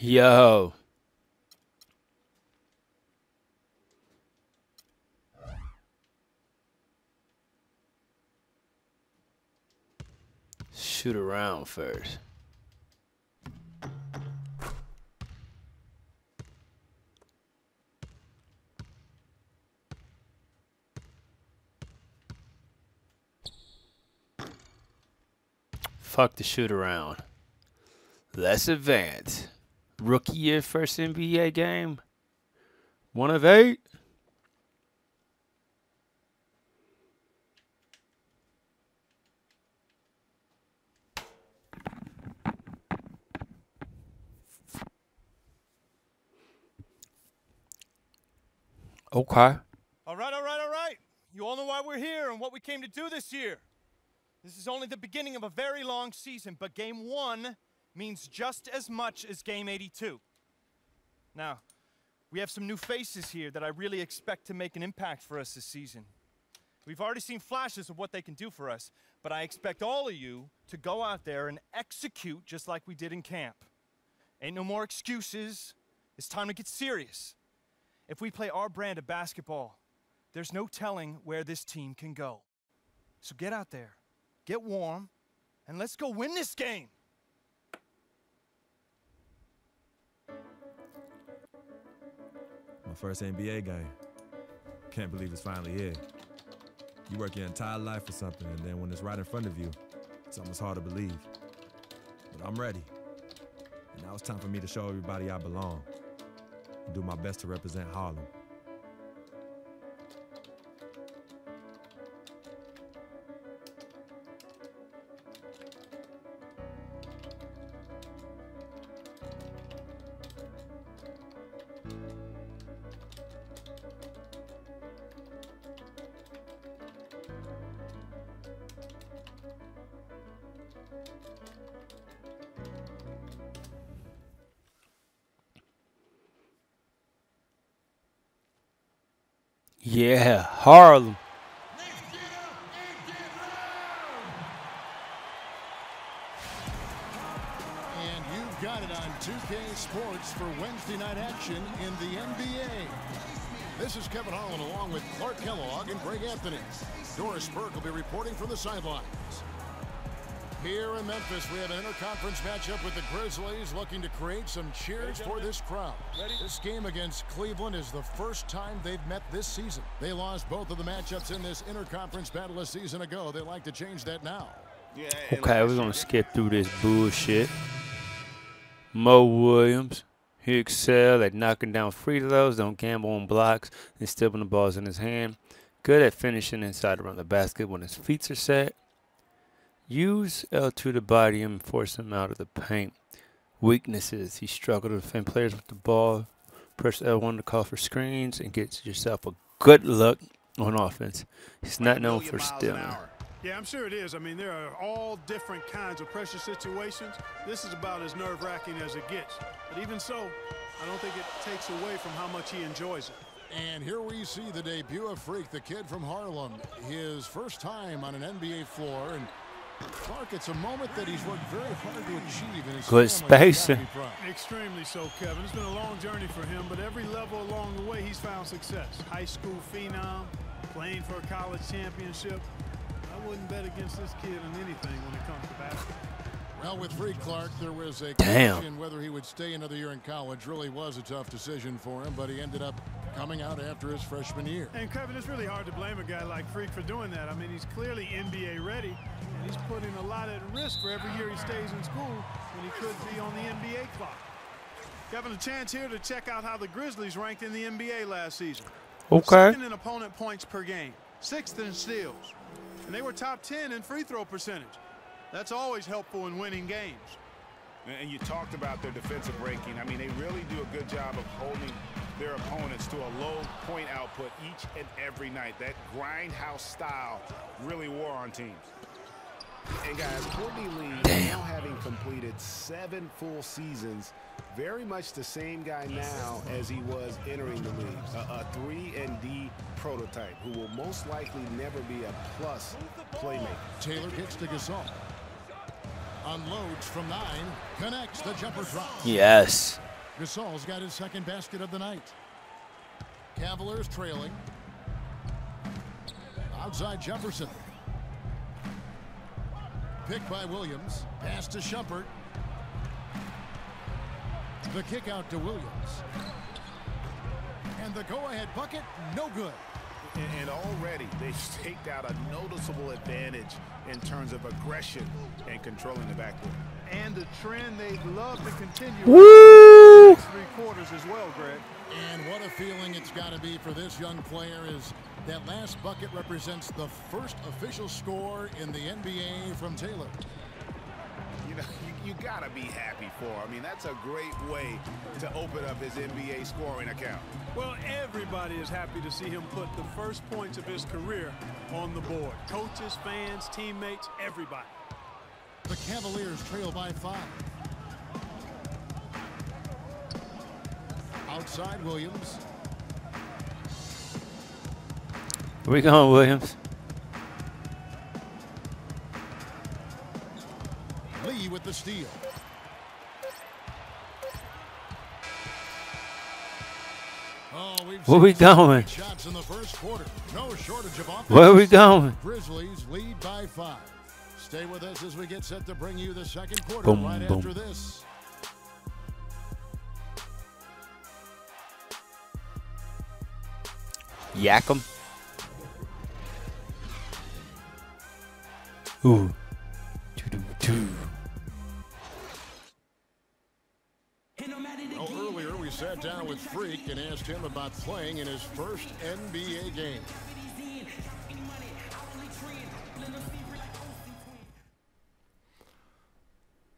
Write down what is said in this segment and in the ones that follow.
Yo. Shoot around first. Fuck the shoot around. Let's advance. Rookie year, first NBA game. 1 of 8. Okay. All right. You all know why we're here and what we came to do this year. This is only the beginning of a very long season, but Game 1 means just as much as Game 82. Now, we have some new faces here that I really expect to make an impact for us this season. We've already seen flashes of what they can do for us, but I expect all of you to go out there and execute just like we did in camp. Ain't no more excuses. It's time to get serious. If we play our brand of basketball, there's no telling where this team can go. So get out there, get warm, and let's go win this game. My first NBA game. Can't believe it's finally here. You work your entire life for something, and then when it's right in front of you, it's almost hard to believe. But I'm ready. And now it's time for me to show everybody I belong. And do my best to represent Harlem. Yeah, Harlem. And you've got it on 2K Sports for Wednesday night action in the NBA. This is Kevin Harlan along with Clark Kellogg and Greg Anthony. Doris Burke will be reporting from the sidelines. Here in Memphis, we have an interconference matchup with the Grizzlies looking to create some cheers for this crowd. This game against Cleveland is the first time they've met this season. They lost both of the matchups in this interconference battle a season ago. They'd like to change that now. Okay, we're going to skip through this bullshit. Mo Williams. He excelled at knocking down free throws, don't gamble on blocks, and stealing the balls in his hand. Good at finishing inside around the basket when his feet are set. Use L2 to body him and force him out of the paint. Weaknesses. He struggled to defend players with the ball. Press L1 to call for screens and get yourself a good look on offense. He's not known for stealing. Yeah, I'm sure it is. I mean, there are all different kinds of pressure situations. This is about as nerve-wracking as it gets. But even so, I don't think it takes away from how much he enjoys it. And here we see the debut of Freak, the kid from Harlem. His first time on an NBA floor. And Clark, it's a moment that he's worked very hard to achieve in his good spacing. Extremely so, Kevin. It's been a long journey for him, but every level along the way, he's found success. High school phenom, playing for a college championship. I wouldn't bet against this kid on anything when it comes to basketball. Well, with Freak Clark, there was a question whether he would stay another year in college. Really was a tough decision for him, but he ended up coming out after his freshman year. And, Kevin, it's really hard to blame a guy like Freak for doing that. I mean, he's clearly NBA ready, and he's putting a lot at risk for every year he stays in school when he could be on the NBA clock. Kevin, a chance here to check out how the Grizzlies ranked in the NBA last season. Okay. Second in opponent points per game, 6th in steals, and they were top 10 in free throw percentage. That's always helpful in winning games. And you talked about their defensive ranking. I mean, they really do a good job of holding their opponents to a low point output each and every night. That grindhouse style really wore on teams. And guys, Courtney Lee, now having completed 7 full seasons, very much the same guy now as he was entering the league. A 3-and-D prototype who will most likely never be a plus playmaker. Taylor gets to Gasol. Unloads from 9, connects the jumper drop. Yes. Gasol's got his second basket of the night. Cavaliers trailing. Outside Jefferson. Pick by Williams. Pass to Shumpert. The kick out to Williams. And the go-ahead bucket, no good. And already they've staked out a noticeable advantage in terms of aggression and controlling the backcourt. And a trend they'd love to continue Woo! in the next 3 quarters as well, Greg. And what a feeling it's got to be for this young player is that last bucket represents the first official score in the NBA from Talon. You know, you got to be happy for him. I mean, that's a great way to open up his NBA scoring account. Well, everybody is happy to see him put the first points of his career on the board. Coaches, fans, teammates, everybody. The Cavaliers trail by 5. Outside Williams. Where we going, Williams? Lee with the steal. Oh, Where we going? Shots in the first quarter. No shortage of offense. Where are we going? Grizzlies lead by 5. Stay with us as we get set to bring you the second quarter Boom, right boom. after this. Yak 'em. Ooh. Doo-doo-doo. Earlier we sat down with Freak and asked him about playing in his first NBA game.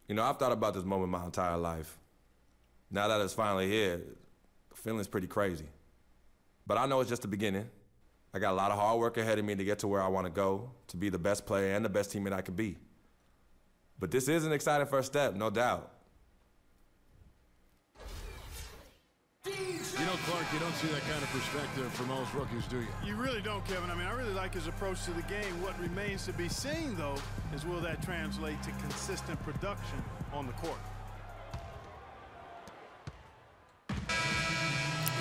You know, I've thought about this moment my entire life. Now that it's finally here, the feeling's pretty crazy. But I know it's just the beginning. I got a lot of hard work ahead of me to get to where I want to go, to be the best player and the best teammate I could be. But this is an exciting first step, no doubt. You know, Clark, you don't see that kind of perspective from most rookies, do you? You really don't, Kevin. I mean, I really like his approach to the game. What remains to be seen, though, is will that translate to consistent production on the court?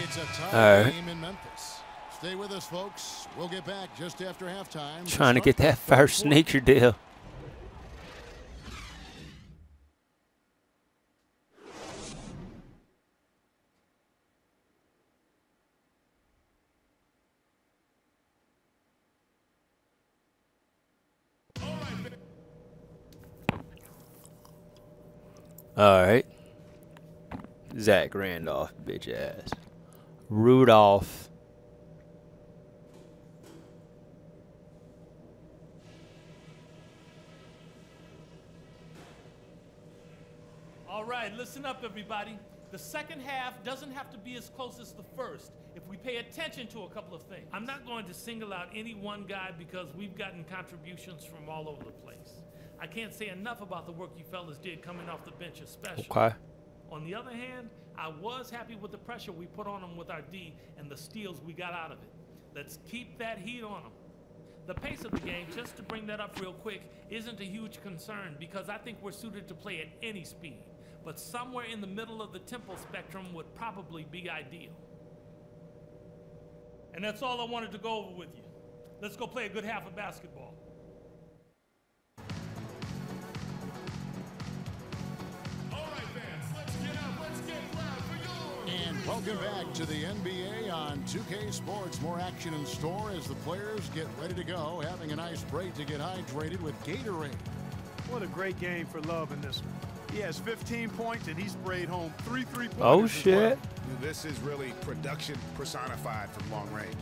It's a All tie right. game in Memphis. Stay with us, folks. We'll get back just after halftime. Trying to start get the that third first quarter. sneaker deal. All right. Zach Randolph, bitch ass. Rudolph. All right, listen up, everybody. The second half doesn't have to be as close as the first if we pay attention to a couple of things. I'm not going to single out any one guy because we've gotten contributions from all over the place. I can't say enough about the work you fellas did coming off the bench especially. Okay. On the other hand, I was happy with the pressure we put on them with our D and the steals we got out of it. Let's keep that heat on them. The pace of the game, just to bring that up real quick, isn't a huge concern because I think we're suited to play at any speed. But somewhere in the middle of the tempo spectrum would probably be ideal. And that's all I wanted to go over with you. Let's go play a good half of basketball. And welcome back to the NBA on 2K Sports. More action in store as the players get ready to go, having a nice break to get hydrated with Gatorade. What a great game for Love in this one. He has 15 points, and he sprayed home 3 3-pointers. Oh, as shit. well. This is really production personified from long range.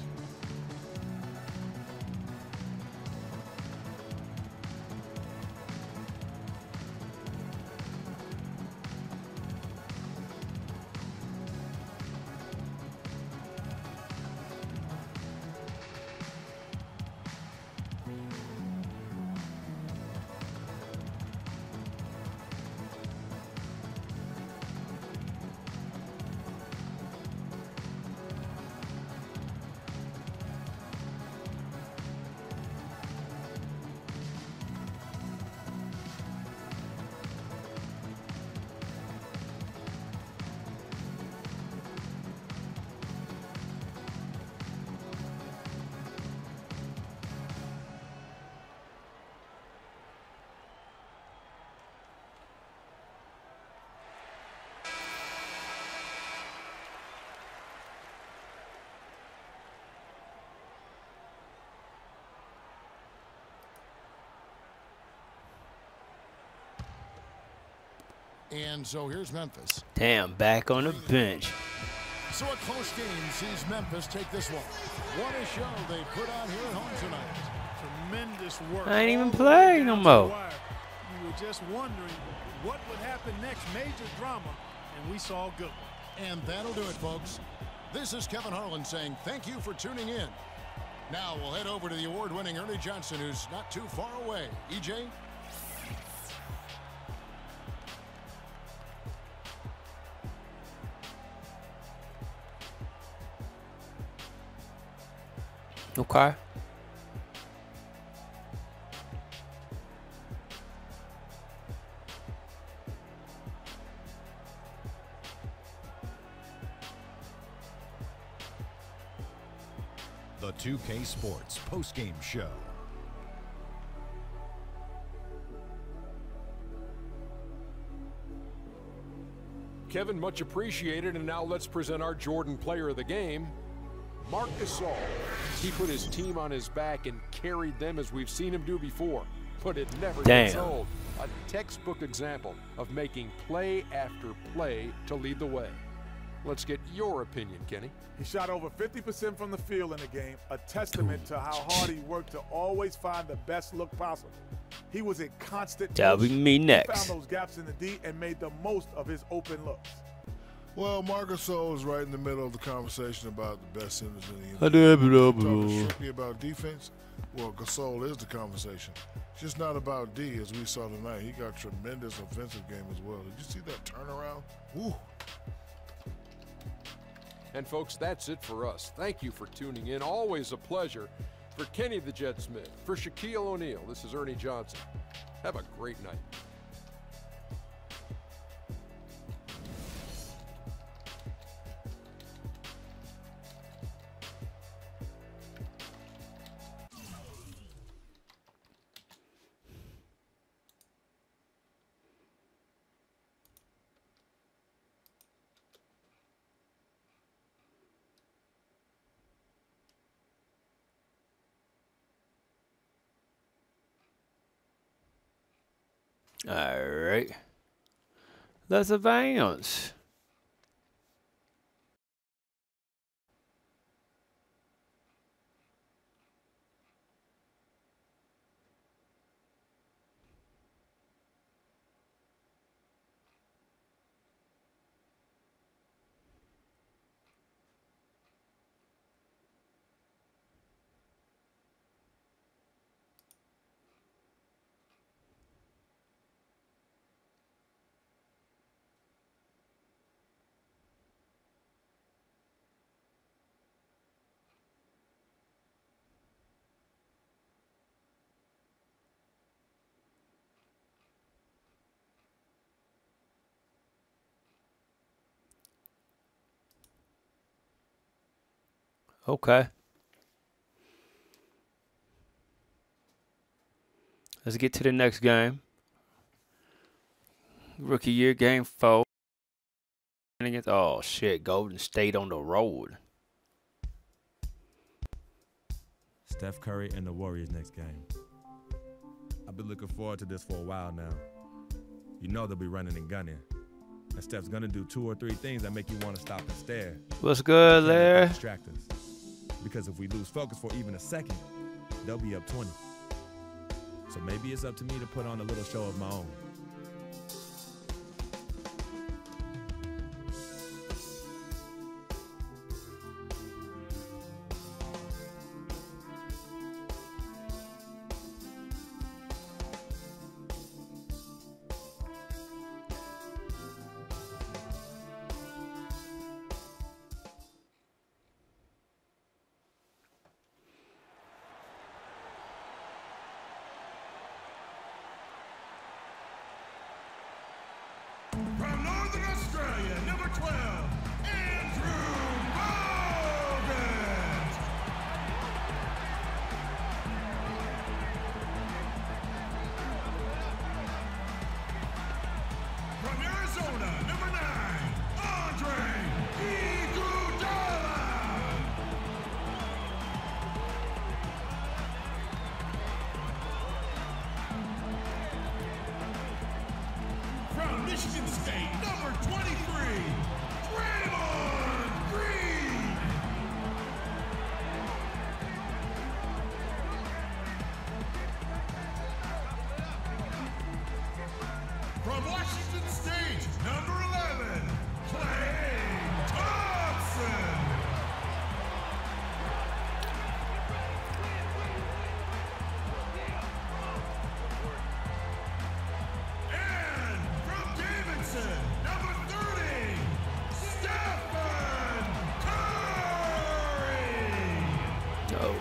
And so here's Memphis. Damn, back on the bench. So a close game sees Memphis take this one. What a show they put on here at home tonight. Tremendous work. I ain't even all the play way no down to more. the wire. You were just wondering what would happen next. Major drama, and we saw a good one. And that'll do it, folks. This is Kevin Harlan saying thank you for tuning in. Now we'll head over to the award-winning Ernie Johnson, who's not too far away. EJ? Okay. The 2K Sports postgame show. Kevin, much appreciated, and now let's present our Jordan player of the game, Marc Gasol. He put his team on his back and carried them as we've seen him do before, but it never gets old. A textbook example of making play after play to lead the way. Let's get your opinion, Kenny. He shot over 50% from the field in the game, a testament to how hard he worked to always find the best look possible. He was in constant motion. Me He next. found those gaps in the D and made the most of his open looks. Well, Marc Gasol is right in the middle of the conversation about the best centers in the NBA. Talking strictly about defense, well, Gasol is the conversation. It's just not about D, as we saw tonight. He got tremendous offensive game as well. Did you see that turnaround? Woo. And folks, that's it for us. Thank you for tuning in. Always a pleasure. For Kenny the Jet Smith, for Shaquille O'Neal, this is Ernie Johnson. Have a great night. All right. Let's advance. Okay. Let's get to the next game. Rookie year, game 4. Against, oh, shit, Golden State on the road. Steph Curry and the Warriors next game. I've been looking forward to this for a while now. You know they'll be running and gunning. And Steph's going to do 2 or 3 things that make you want to stop and stare. What's good, Larry? Distract us. Because if we lose focus for even a second, they'll be up 20. So maybe it's up to me to put on a little show of my own.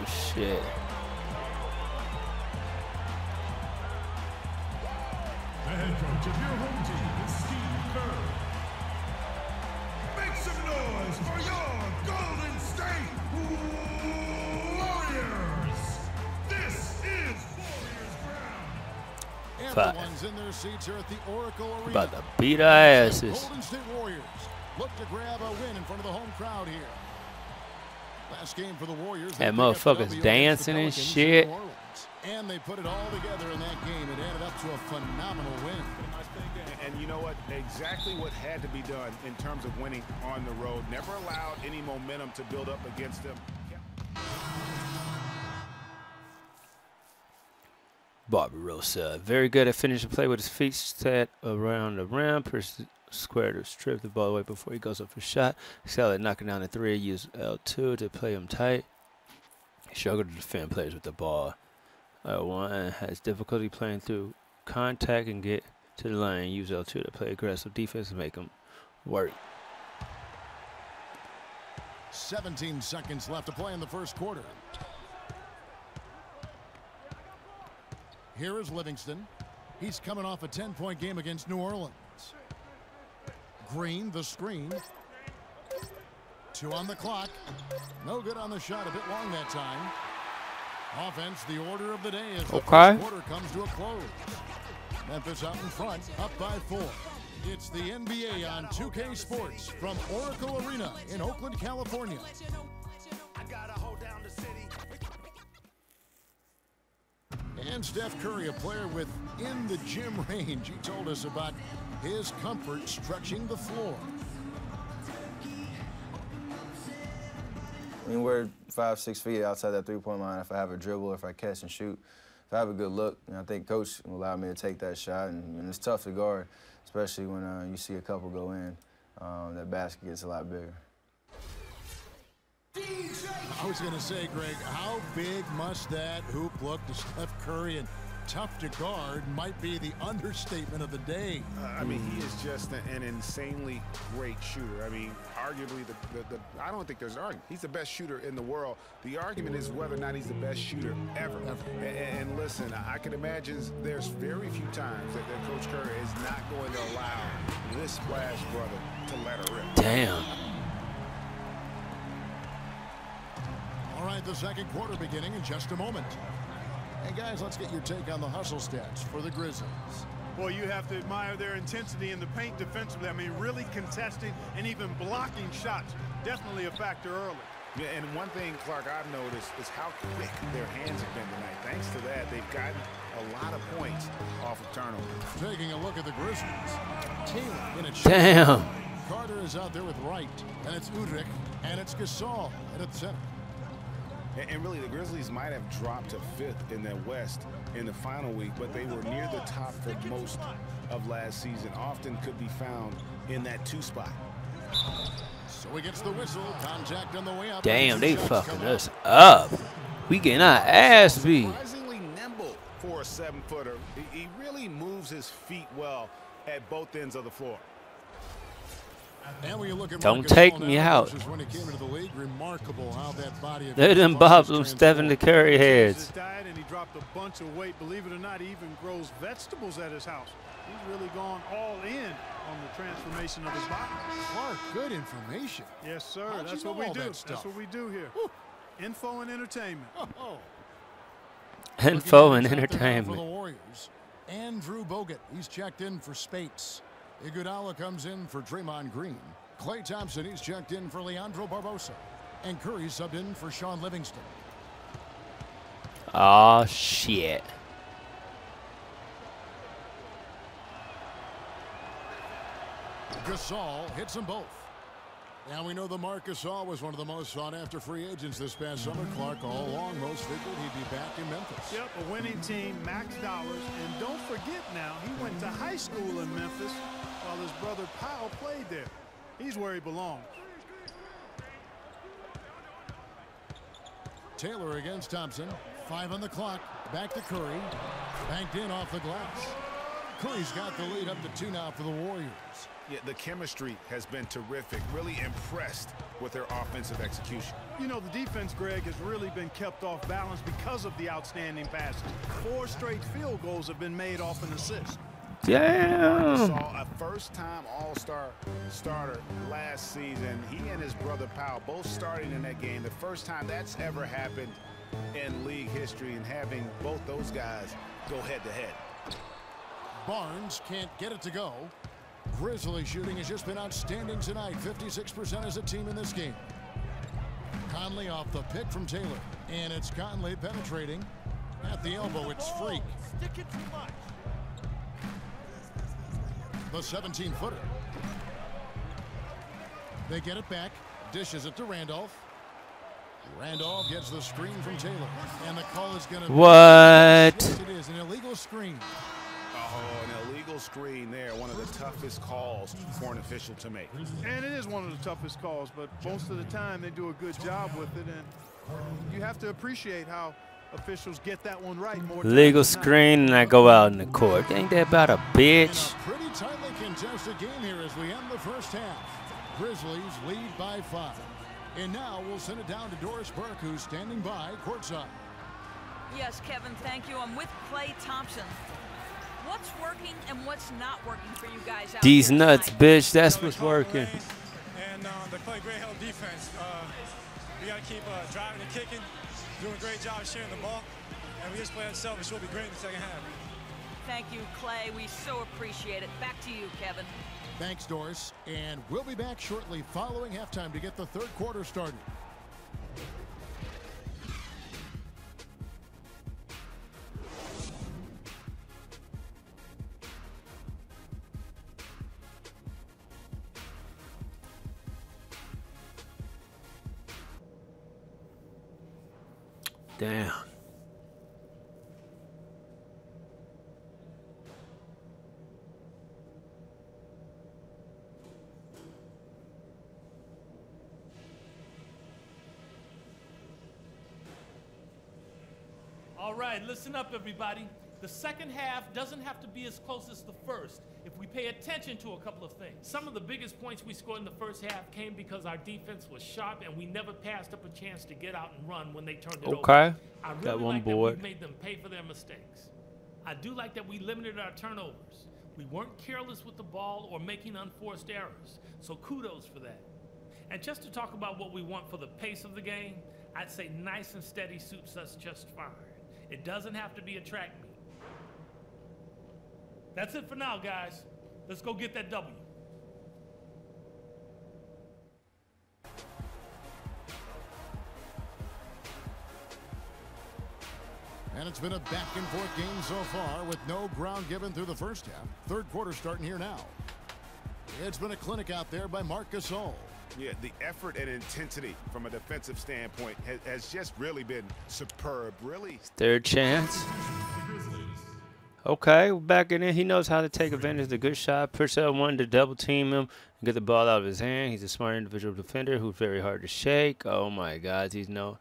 shit. The head coach of your home team is Steve Kerr. Make some noise for your Golden State Warriors. This is Warriors Ground. Everyone's in their seats here at the Oracle Arena. About to beat our asses. Golden State Warriors look to grab a win in front of the home crowd here. Last game for the Warriors. That motherfuckers dancing and shit. And they put it all together in that game. It added up to a phenomenal win. And you know what? Exactly what had to be done in terms of winning on the road. Never allowed any momentum to build up against them. Barbarossa, very good at finishing play with his feet set around the rim. Square to strip the ball away before he goes up for a shot. Excel at knocking down the three. Use L2 to play him tight. He struggled to defend players with the ball. L1 has difficulty playing through contact and get to the line. Use L2 to play aggressive defense and make him work. 17 seconds left to play in the first quarter. Here is Livingston. He's coming off a 10-point game against New Orleans. Green, the screen. 2 on the clock. No good on the shot. A bit long that time. Offense, the order of the day as the first quarter comes to a close. Memphis out in front, up by 4. It's the NBA on 2K Sports from Oracle Arena in Oakland, California. And Steph Curry, a player within the gym range. He told us about his comfort stretching the floor. I mean, we're 5-6 feet outside that three-point line. If I have a dribble, if I catch and shoot, if I have a good look, I think Coach will allow me to take that shot. And it's tough to guard, especially when you see a couple go in. That basket gets a lot bigger. I was going to say, Greg, how big must that hoop look to Steph Curry? And tough to guard might be the understatement of the day. I mean, he is just an insanely great shooter. I mean, arguably, I don't think there's an argument. He's the best shooter in the world. The argument is whether or not he's the best shooter ever. And listen, I can imagine there's very few times that Coach Curry is not going to allow this splash brother to let her rip. Damn. All right, the second quarter beginning in just a moment. Hey, guys, let's get your take on the hustle stats for the Grizzlies. Well, you have to admire their intensity in the paint defensively. I mean, really contesting and even blocking shots. Definitely a factor early. Yeah, and one thing, Clark, I've noticed is how quick their hands have been tonight. Thanks to that, they've gotten a lot of points off of turnovers. Taking a look at the Grizzlies. Talon in a damn. Carter is out there with Wright, and it's Udrich, and it's Gasol at the center. And really, the Grizzlies might have dropped to 5th in the West in the final week, but they were near the top for most of last season. Often could be found in that 2 spot. So he gets the whistle. Contact on the way up. Damn, they fucking us up. We getting our ass beat. Surprisingly nimble for a 7-footer. He really moves his feet well at both ends of the floor. And when you look at don't take me out. When he came into the league, remarkable how that body they done bobbed them Stephen Curry heads. And he dropped a bunch of weight. Believe it or not, he even grows vegetables at his house. He's really gone all in on the transformation of his body. Clark, good information. Yes, sir. That's what we do. That's what we do here. Woo. Info and entertainment. Info and entertainment. For the Warriors, Andrew Bogut. He's checked in for Spates. Iguodala comes in for Draymond Green. Klay Thompson, he's checked in for Leandro Barbosa. And Curry subbed in for Sean Livingston. Oh, shit. Gasol hits them both. Now we know the Marc Gasol was one of the most sought-after free agents this past summer. Clark, all along, most figured he'd be back in Memphis. Yep, a winning team, max dollars. And don't forget now, he went to high school in Memphis while his brother Powell played there. He's where he belongs. Taylor against Thompson. 5 on the clock. Back to Curry. Banked in off the glass. Curry's got the lead up to 2 now for the Warriors. Yeah, the chemistry has been terrific. Really impressed with their offensive execution. You know, the defense, Greg, has really been kept off balance because of the outstanding passes. 4 straight field goals have been made off an assist. Damn. Saw a first-time All-Star starter last season. He and his brother Powell both starting in that game. The first time that's ever happened in league history, and having both those guys go head-to-head. Barnes can't get it to go. Grizzly shooting has just been outstanding tonight. 56% as a team in this game. Conley off the pick from Taylor. And it's Conley penetrating at the elbow. It's Freak. Stick it too much. The 17-footer. They get it back. Dishes it to Randolph. Randolph gets the screen from Taylor. And the call is going to be... What? Yes, it is an illegal screen. Oh, an illegal screen there. One of the toughest calls for an official to make. And it is one of the toughest calls, but most of the time they do a good job with it. And you have to appreciate how officials get that one right. More Legal screen, and I go out in the court. Ain't that about a bitch? A pretty tightly contested game here as we end the first half. Grizzlies lead by 5. And now we'll send it down to Doris Burke, who's standing by courtside. Yes, Kevin, thank you. I'm with Klay Thompson. What's working and what's not working for you guys out These here nuts, tonight? bitch. That's what's working. And the Clay Gray held defense. We got to keep driving and kicking, doing a great job sharing the ball, and we just play unselfish. We'll be great in the second half. Thank you, Clay. We so appreciate it. Back to you, Kevin. Thanks, Doris. And we'll be back shortly following halftime to get the third quarter started. Damn. All right, listen up, everybody. The second half doesn't have to be as close as the first if we pay attention to a couple of things. Some of the biggest points we scored in the first half came because our defense was sharp and we never passed up a chance to get out and run when they turned it over. Okay. I really Got one like board. that we made them pay for their mistakes. I do like that we limited our turnovers. We weren't careless with the ball or making unforced errors, so kudos for that. And just to talk about what we want for the pace of the game, I'd say nice and steady suits us just fine. It doesn't have to be a track meet. That's it for now, guys. Let's go get that W. And it's been a back-and-forth game so far with no ground given through the first half. Third quarter starting here now. It's been a clinic out there by Marc Gasol. Yeah, the effort and intensity from a defensive standpoint has just really been superb. Really. Third chance. Okay, we're back in. He knows how to take advantage of the good shot. Purcell wanted to double team him and get the ball out of his hand. He's a smart individual defender who's very hard to shake. Oh my God, he's not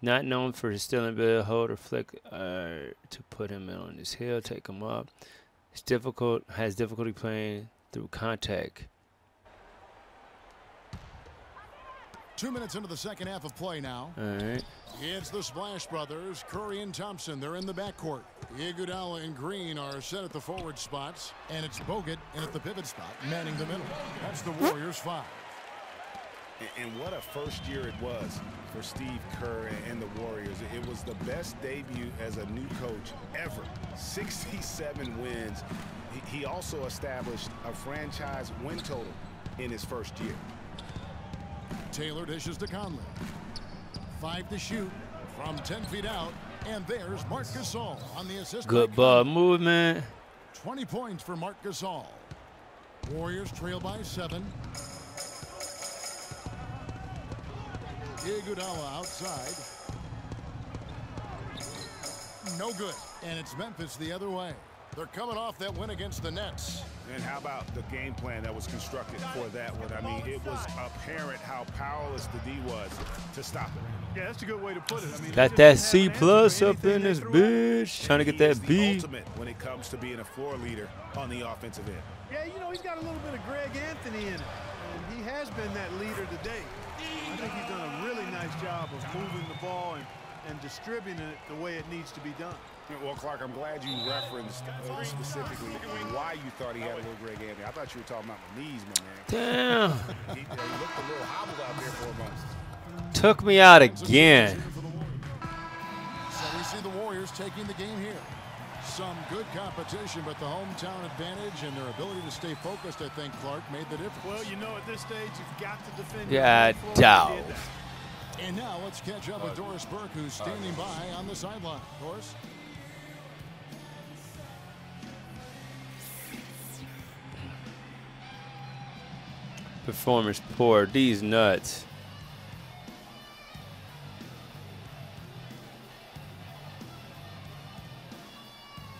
known for his stealing ability, hold or flick to put him on his heel, take him up. Has difficulty playing through contact. 2 minutes into the second half of play now. All right. It's the Splash Brothers, Curry and Thompson. They're in the backcourt. Iguodala and Green are set at the forward spots. And it's Bogut in at the pivot spot, manning the middle. That's the Warriors 5. And what a first year it was for Steve Kerr and the Warriors. It was the best debut as a new coach ever. 67 wins. He also established a franchise win total in his first year. Taylor dishes to Conley. 5 to shoot from 10 feet out. And there's Marc Gasol on the assist. Good ball movement. 20 points for Marc Gasol. Warriors trail by 7. Iguodala outside. No good. And it's Memphis the other way. They're coming off that win against the Nets. And how about the game plan that was constructed for that one? I mean, it was apparent how powerless the D was to stop it. Yeah, that's a good way to put it. I mean, got that C+ up in this bitch. Trying to get that B. Ultimate when it comes to being a floor leader on the offensive end. Yeah, you know, he's got a little bit of Greg Anthony in it. And he has been that leader today. I think he's done a really nice job of moving the ball and distributing it the way it needs to be done. Well, Clark, I'm glad you referenced specifically why you thought he had a little Greg Anthony. I thought you were talking about the knees, my man. Damn. He looked a little hobbled out there for a moment. Took me out again. So we see the Warriors taking the game here. Some good competition, but the hometown advantage and their ability to stay focused, I think, Clark, made the difference. Well, you know, at this stage, you've got to defend. Yeah, doubt. And now let's catch up with Doris Burke, who's standing by on the sideline. Doris? Performance poor. These nuts.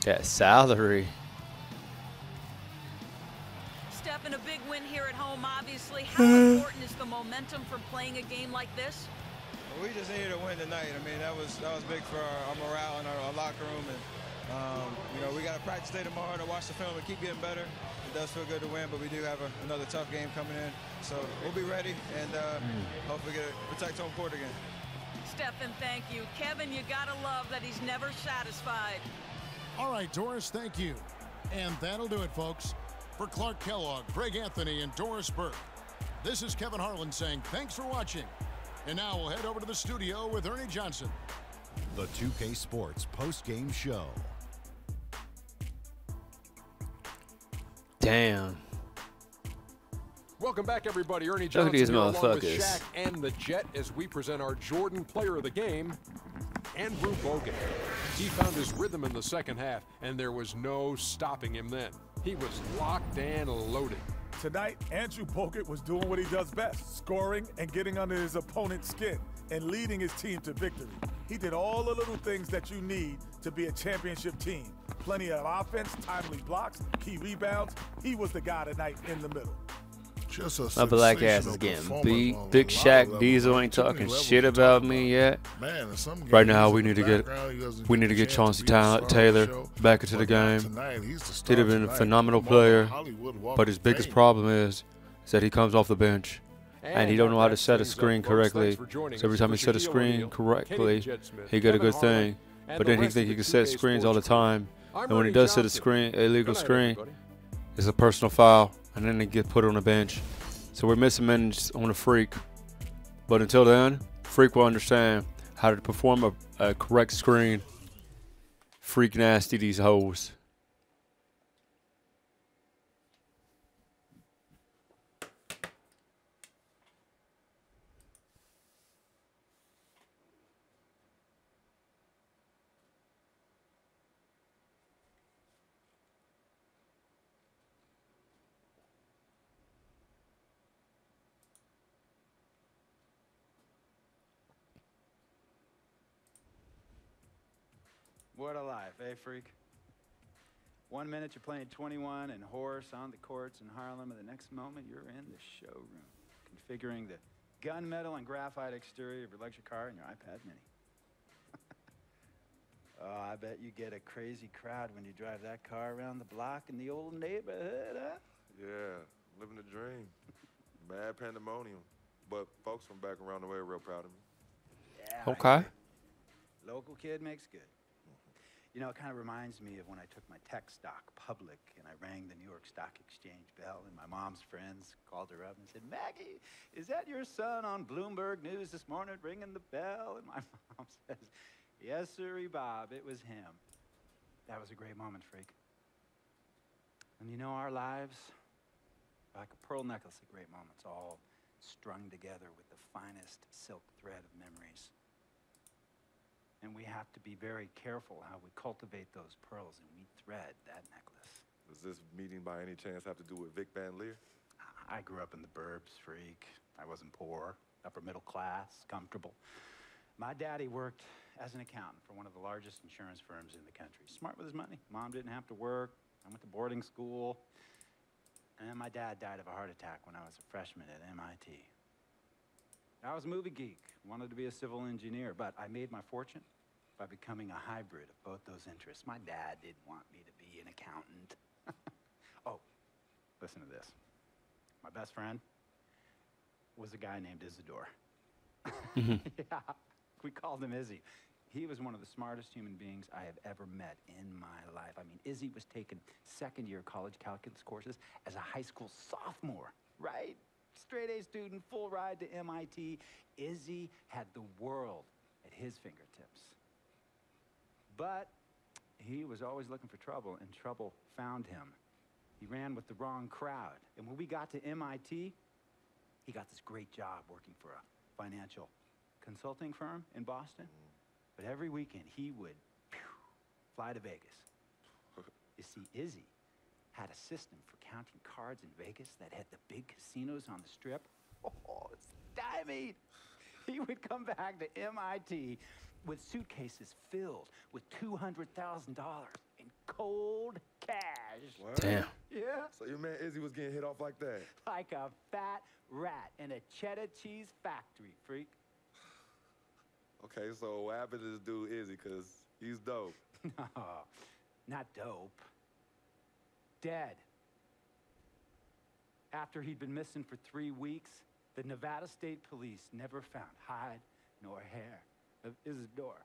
That salary. Stephen, a big win here at home, obviously. How important is the momentum for playing a game like this? Well, we just needed to win tonight. I mean, that was big for our morale in our locker room. And, you know, we got to practice today tomorrow to watch the film and keep getting better. It does feel good to win, but we do have another tough game coming in. So we'll be ready and hopefully protect home court again. Stephen, thank you. Kevin, you got to love that he's never satisfied. All right, Doris, thank you. And that'll do it, folks. For Clark Kellogg, Greg Anthony, and Doris Burke, this is Kevin Harlan saying thanks for watching. And now we'll head over to the studio with Ernie Johnson. The 2K Sports post-game show. Damn. Welcome back, everybody. Ernie Look at Johnson these here along with motherfuckers. Shaq and the Jet as we present our Jordan Player of the Game, Andrew Bogut. He found his rhythm in the second half, and there was no stopping him then. He was locked and loaded. Tonight, Andrew Bogut was doing what he does best, scoring and getting under his opponent's skin and leading his team to victory. He did all the little things that you need to be a championship team. Plenty of offense, timely blocks, key rebounds. He was the guy tonight in the middle. My black ass is getting beat. Big Shaq Diesel ain't talking shit about me yet. Right now, we need to get Chauncy Taylor back into the game. He'd have been a phenomenal player, but his biggest problem is that he comes off the bench and he don't know how to set a screen correctly. So every time he set a screen correctly, he got a good thing. But then he think he can set screens all the time, and when he does set a screen, illegal screen, it's a personal foul. And then they get put on the bench. So we're missing minutes on a Freak. But until then, Freak will understand how to perform a correct screen. Freak nasty, these hoes. What a life, eh, Freak? 1 minute you're playing 21 and horse on the courts in Harlem, and the next moment you're in the showroom, configuring the gunmetal and graphite exterior of your luxury car and your iPad mini. Oh, I bet you get a crazy crowd when you drive that car around the block in the old neighborhood, huh? Yeah, living the dream. Mad pandemonium. But folks from back around the way are real proud of me. Yeah. Okay. Local kid makes good. You know, it kind of reminds me of when I took my tech stock public and I rang the New York Stock Exchange bell, and my mom's friends called her up and said, "Maggie, is that your son on Bloomberg News this morning ringing the bell?" And my mom says, "Yes, sirree, Bob, it was him." That was a great moment, Freak. And you know, our lives are like a pearl necklace of great moments, all strung together with the finest silk thread of memories. And we have to be very careful how we cultivate those pearls and we thread that necklace. Does this meeting by any chance have to do with Vic Van Leer? I grew up in the burbs, Freak. I wasn't poor, upper middle class, comfortable. My daddy worked as an accountant for one of the largest insurance firms in the country. Smart with his money. Mom didn't have to work. I went to boarding school. And my dad died of a heart attack when I was a freshman at MIT. I was a movie geek, wanted to be a civil engineer, but I made my fortune by becoming a hybrid of both those interests. My dad didn't want me to be an accountant. Oh, listen to this. My best friend was a guy named Isidore. Yeah, we called him Izzy. He was one of the smartest human beings I have ever met in my life. I mean, Izzy was taking second-year college calculus courses as a high school sophomore, right? Straight A student, full ride to MIT. Izzy had the world at his fingertips. But he was always looking for trouble, and trouble found him. He ran with the wrong crowd. And when we got to MIT, he got this great job working for a financial consulting firm in Boston. But every weekend, he would fly to Vegas. You see, Izzy had a system for counting cards in Vegas that had the big casinos on the Strip. Oh, it's stymied. He would come back to MIT with suitcases filled with $200,000 in cold cash. What? Damn. Yeah. So your man Izzy was getting hit off like that? Like a fat rat in a cheddar cheese factory, freak. Okay, so what happened to this dude Izzy? Because he's dope. No, not dope. Dead. After he'd been missing for 3 weeks, the Nevada State Police never found hide nor hair of Isidore.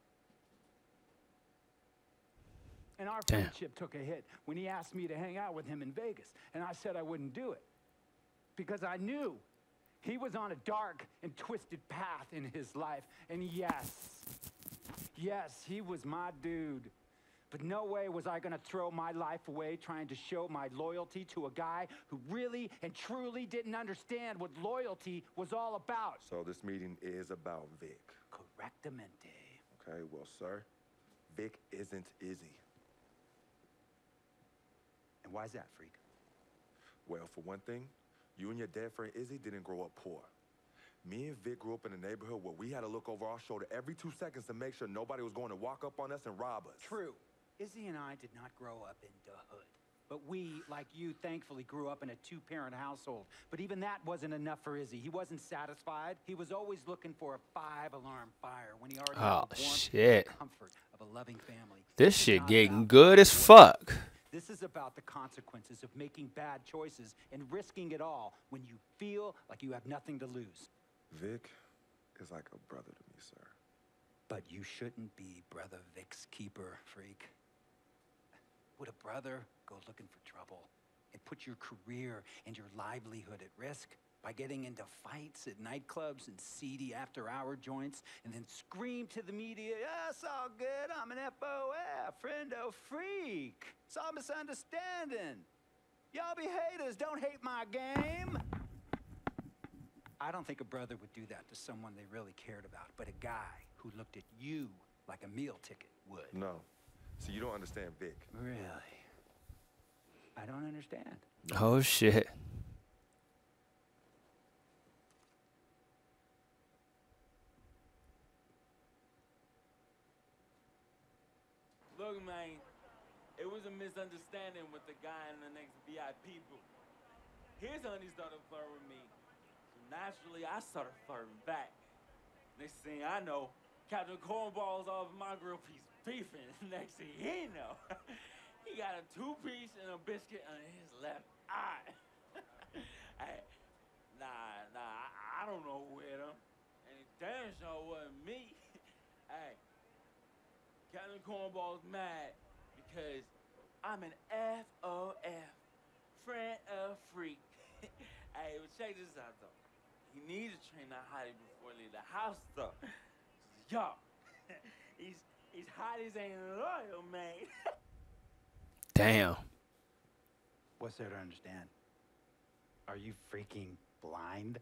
And our friendship took a hit when he asked me to hang out with him in Vegas, and I said I wouldn't do it because I knew he was on a dark and twisted path in his life. And yes, he was my dude. But no way was I gonna throw my life away trying to show my loyalty to a guy who really and truly didn't understand what loyalty was all about. So this meeting is about Vic. Correctamente. Okay, well, sir, Vic isn't Izzy. And why's that, freak? Well, for one thing, you and your dead friend Izzy didn't grow up poor. Me and Vic grew up in a neighborhood where we had to look over our shoulder every 2 seconds to make sure nobody was going to walk up on us and rob us. True. Izzy and I did not grow up in the hood. But we, like you, thankfully grew up in a 2-parent household. But even that wasn't enough for Izzy. He wasn't satisfied. He was always looking for a 5-alarm fire when he already had the warmth shit. and comfort of a loving family. This shit getting good as fuck. This is about the consequences of making bad choices and risking it all when you feel like you have nothing to lose. Vic is like a brother to me, sir. But you shouldn't be Brother Vic's keeper, freak. Would a brother go looking for trouble and put your career and your livelihood at risk by getting into fights at nightclubs and seedy after-hour joints and then scream to the media, yeah, it's all good, I'm an FOF, friendo freak. It's all misunderstanding. Y'all be haters, don't hate my game. I don't think a brother would do that to someone they really cared about, but a guy who looked at you like a meal ticket would. No. So you don't understand Vic. Really? I don't understand. Oh, shit. Look, man, it was a misunderstanding with the guy in the next VIP booth. His honey started flirting with me. So naturally, I started flirting back. Next thing I know, Captain Cornball's off my grill piece beefing. Next thing he know, he got a 2-piece and a biscuit on his left eye. Hey, I don't know who hit him. And it damn sure wasn't me. Hey, Captain Cornball's mad because I'm an FOF, friend of freak. Hey, but check this out, though. He needs to train that hottie before he leave the house, though. Yo, he's hotties ain't loyal, man. Damn. What's there to understand? Are you freaking blind?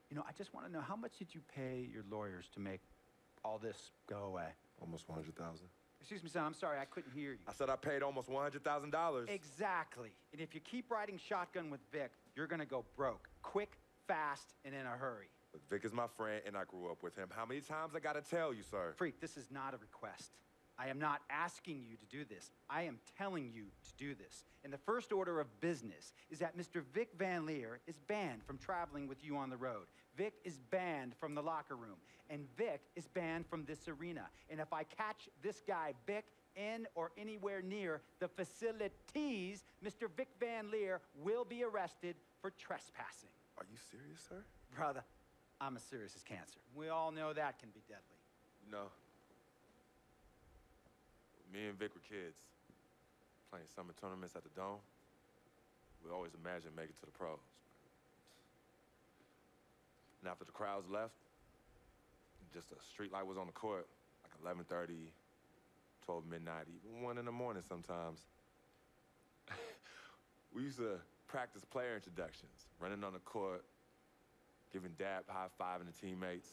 You know, I just want to know, how much did you pay your lawyers to make all this go away? Almost $100,000. Excuse me, son, I'm sorry, I couldn't hear you. I said I paid almost $100,000. Exactly. And if you keep riding shotgun with Vic, you're gonna go broke. Quick, fast, and in a hurry. But Vic is my friend, and I grew up with him. How many times I gotta tell you, sir? Freak, this is not a request. I am not asking you to do this. I am telling you to do this. And the first order of business is that Mr. Vic Van Leer is banned from traveling with you on the road. Vic is banned from the locker room. And Vic is banned from this arena. And if I catch this guy, Vic, in or anywhere near the facilities, Mr. Vic Van Leer will be arrested for trespassing. Are you serious, sir? Brother, I'm as serious as cancer. We all know that can be deadly. You know, me and Vic were kids, playing summer tournaments at the Dome. We always imagined making it to the pros. And after the crowds left, just a street light was on the court, like 11:30, 12 midnight, even 1 in the morning sometimes. We used to practice player introductions, running on the court, giving dab, high-fiving the teammates.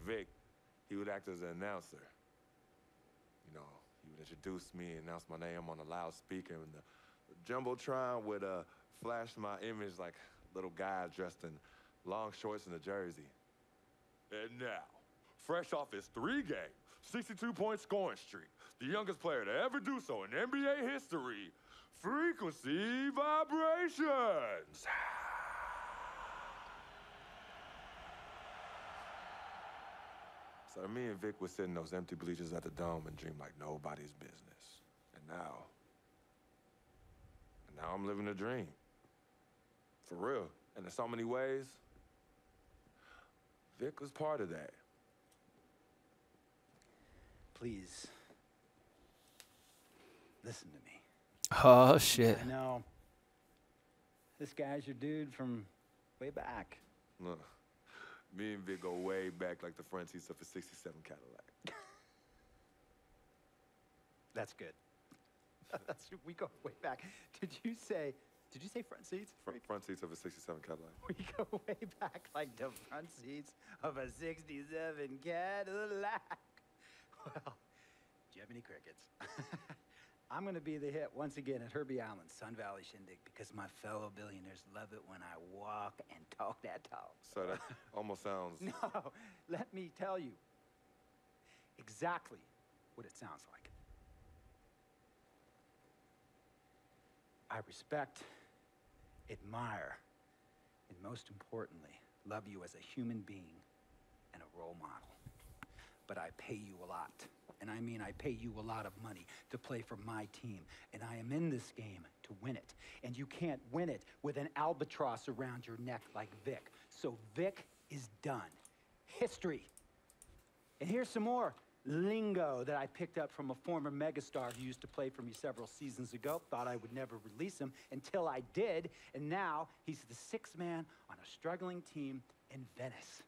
Vic, he would act as an announcer. You know, he would introduce me and announce my name on a loudspeaker, and the Jumbotron would flash my image like little guys dressed in long shorts and a jersey. And now, fresh off his 3-game, 62-point scoring streak, the youngest player to ever do so in NBA history, Frequency Vibrations. So me and Vic would sit in those empty bleachers at the Dome and dream like nobody's business. And now I'm living a dream. For real. And in so many ways, Vic was part of that. Please, listen to me. Oh, shit. I know. This guy's your dude from way back. Look, me and Vic go way back like the front seats of a 67 Cadillac. That's good. We go way back. Did you say front seats? Front seats of a 67 Cadillac. We go way back like the front seats of a 67 Cadillac. Well, do you have any crickets? I'm going to be the hit once again at Herbie Allen's Sun Valley Shindig because my fellow billionaires love it when I walk and talk that talk. So that almost sounds... No, let me tell you exactly what it sounds like. I respect, admire, and most importantly, love you as a human being and a role model. But I pay you a lot. And I mean I pay you a lot of money to play for my team. And I am in this game to win it. And you can't win it with an albatross around your neck like Vic. So Vic is done. History. And here's some more lingo that I picked up from a former megastar who used to play for me several seasons ago. Thought I would never release him until I did. And now he's the sixth man on a struggling team in Venice.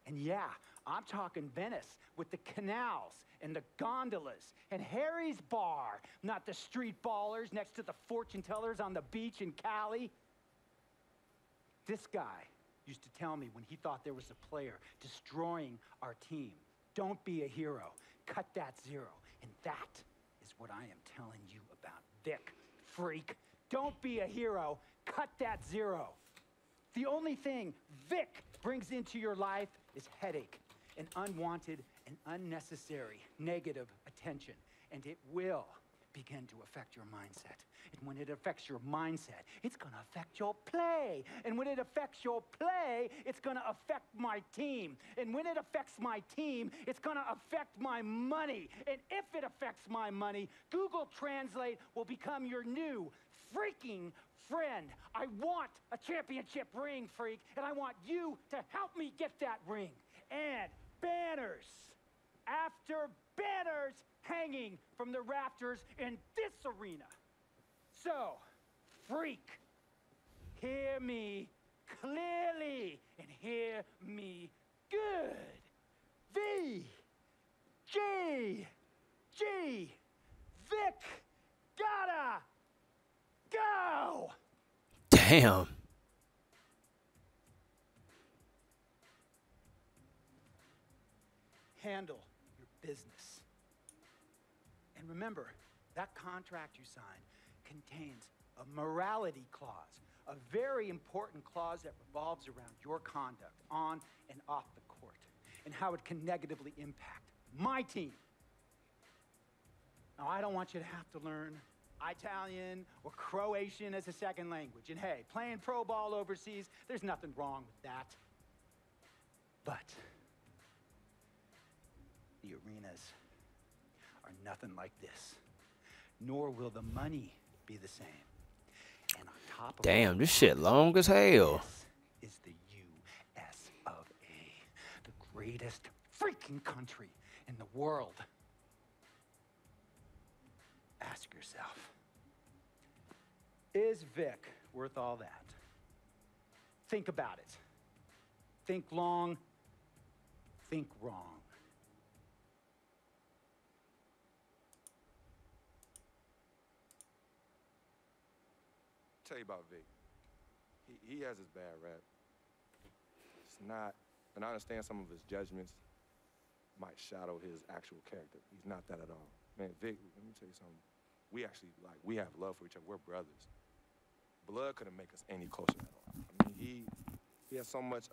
And yeah, I'm talking Venice with the canals and the gondolas and Harry's bar, not the street ballers next to the fortune tellers on the beach in Cali. This guy used to tell me when he thought there was a player destroying our team, don't be a hero, cut that zero. And that is what I am telling you about Vic, freak. Don't be a hero, cut that zero. The only thing Vic brings into your life is headache and unwanted and unnecessary negative attention. And it will begin to affect your mindset. And when it affects your mindset, it's gonna affect your play. And when it affects your play, it's gonna affect my team. And when it affects my team, it's gonna affect my money. And if it affects my money, Google Translate will become your new freaking friend. I want a championship ring, freak, and I want you to help me get that ring. And banners after banners hanging from the rafters in this arena. So, freak, hear me clearly and hear me good. V-G-G, Vic, gotta go. Damn. Handle your business. And remember, that contract you signed contains a morality clause, a very important clause that revolves around your conduct on and off the court, and how it can negatively impact my team. Now, I don't want you to have to learn Italian or Croatian as a second language. And hey, playing pro ball overseas, there's nothing wrong with that. But the arenas are nothing like this, nor will the money be the same. And on top of Damn, this shit long as hell. This is the U.S. greatest freaking country in the world. Ask yourself, is Vic worth all that? Think about it. Think long, think wrong. Tell you about Vic. He has his bad rap. It's not, and I understand some of his judgments might shadow his actual character. He's not that at all. Man, Vic, let me tell you something. We actually, we have love for each other. We're brothers. Blood couldn't make us any closer at all. I mean, he has so much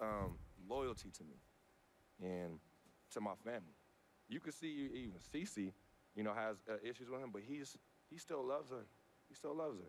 loyalty to me and to my family. You can see even Cece, you know, has issues with him, but he still loves her. He still loves her.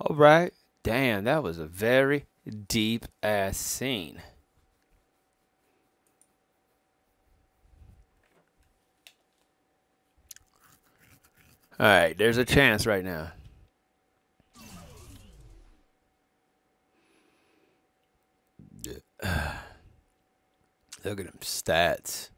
All right. Damn, that was a very deep ass scene. All right, there's a chance right now. Look at them stats.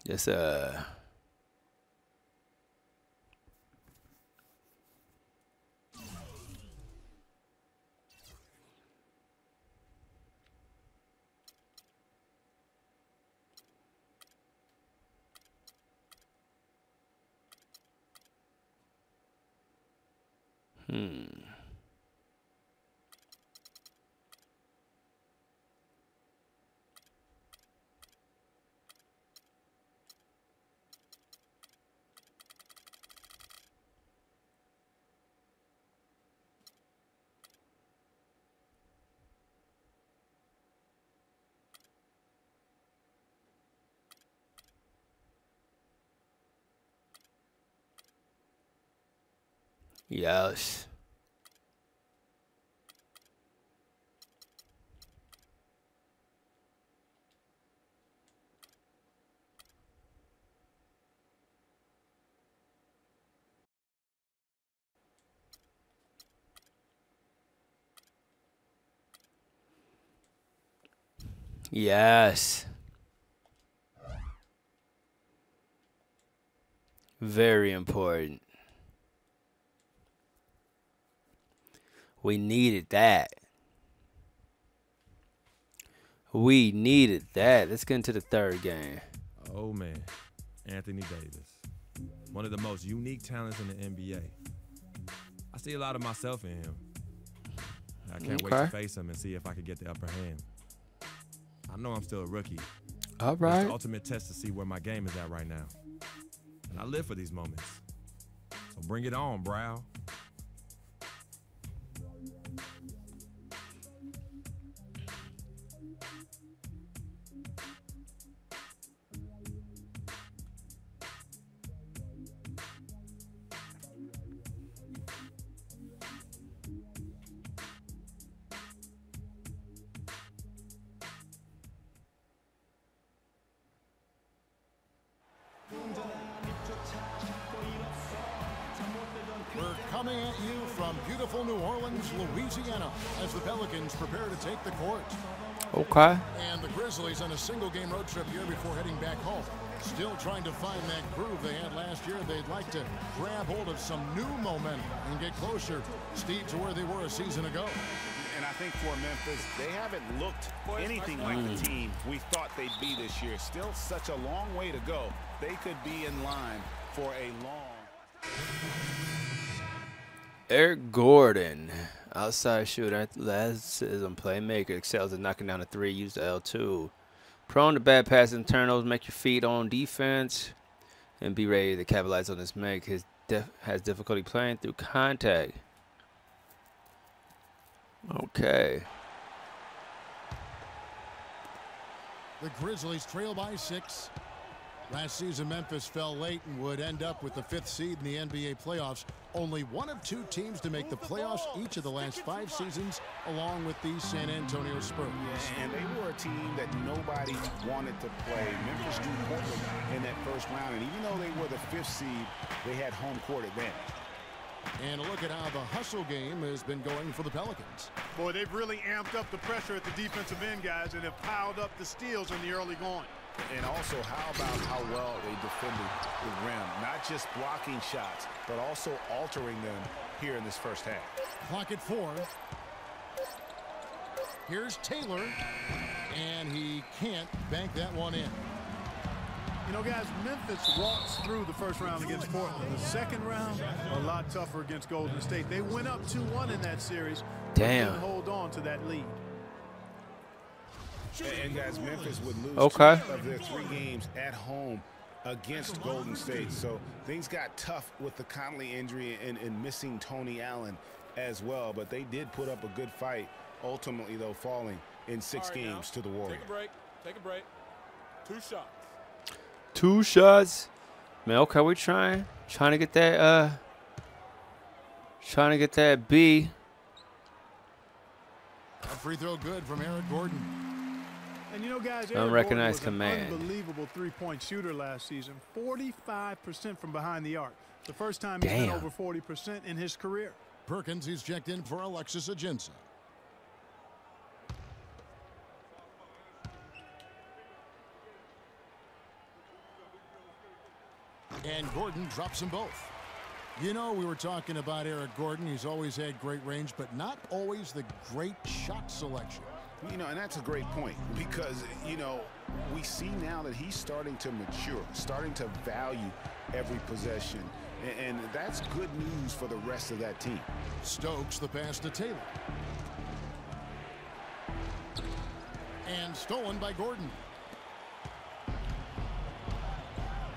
Just yes. Yes. Very important. We needed that. We needed that. Let's get into the third game. Oh, man. Anthony Davis. One of the most unique talents in the NBA. I see a lot of myself in him. I can't wait to face him and see if I can get the upper hand. I know I'm still a rookie. All right. It's the ultimate test to see where my game is at right now. And I live for these moments. So bring it on, Brow. We're coming at you from beautiful New Orleans, Louisiana, as the Pelicans prepare to take the court. Okay. And the Grizzlies on a single-game road trip here before heading back home. Still trying to find that groove they had last year. They'd like to grab hold of some new momentum and get closer, Steve, to where they were a season ago. And I think for Memphis, they haven't looked anything like the team we thought they'd be this year. Still such a long way to go. They could be in line for a long... Eric Gordon. Outside shooter, athleticism, playmaker, excels at knocking down a three, use the L2. Prone to bad passes and turnovers, make your feet on defense, and be ready to capitalize on this make. Has difficulty playing through contact. Okay. The Grizzlies trail by 6. Last season, Memphis fell late and would end up with the 5th seed in the NBA playoffs. Only one of 2 teams to make the playoffs each of the last 5 seasons, along with the San Antonio Spurs. Yeah, and they were a team that nobody wanted to play. Memphis drew Portland in that first round, and even though they were the 5th seed, they had home court advantage. And a look at how the hustle game has been going for the Pelicans. Boy, they've really amped up the pressure at the defensive end, guys, and have piled up the steals in the early going. And also, how about how well they defended the rim? Not just blocking shots, but also altering them here in this first half. Clock at 4. Here's Taylor, and he can't bank that one in. You know, guys, Memphis walks through the first round against Portland. The second round, a lot tougher against Golden State. They went up 2-1 in that series. Damn. Couldn't hold on to that lead. And guys, Memphis would lose 2 of their 3 games at home against Golden State. So things got tough with the Conley injury and missing Tony Allen as well. But they did put up a good fight, ultimately, though, falling in 6 games to the Warriors. Take a break. Take a break. 2 shots. 2 shots. Man, okay, we're trying to get that B. A free throw good from Eric Gordon. And you know, guys, Unrecognized Gordon was command. an unbelievable three-point shooter last season. 45% from behind the arc. The first time he's been over 40% in his career. Perkins, he's checked in for Alexis Ajinça. And Gordon drops them both. You know, we were talking about Eric Gordon. He's always had great range, but not always the great shot selection. You know, and that's a great point because, you know, we see now that he's starting to mature, starting to value every possession. And that's good news for the rest of that team. Stokes the pass to Taylor. And stolen by Gordon.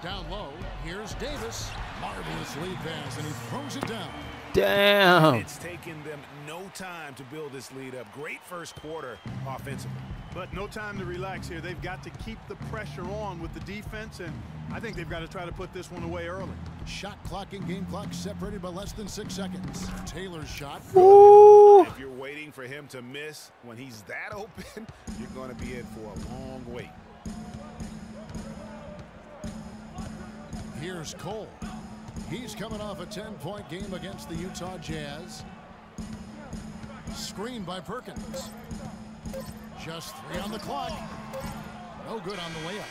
Down low, here's Davis. Marvelous lead pass, and he throws it down. Damn. It's taken them no time to build this lead up. Great first quarter offensively. But no time to relax here. They've got to keep the pressure on with the defense, and I think they've got to try to put this one away early. Shot clock and game clock separated by less than 6 seconds. Taylor's shot. If you're waiting for him to miss when he's that open, you're going to be in for a long wait. Here's Cole. He's coming off a 10-point game against the Utah Jazz. Screen by Perkins. Just 3 on the clock. No good on the layup.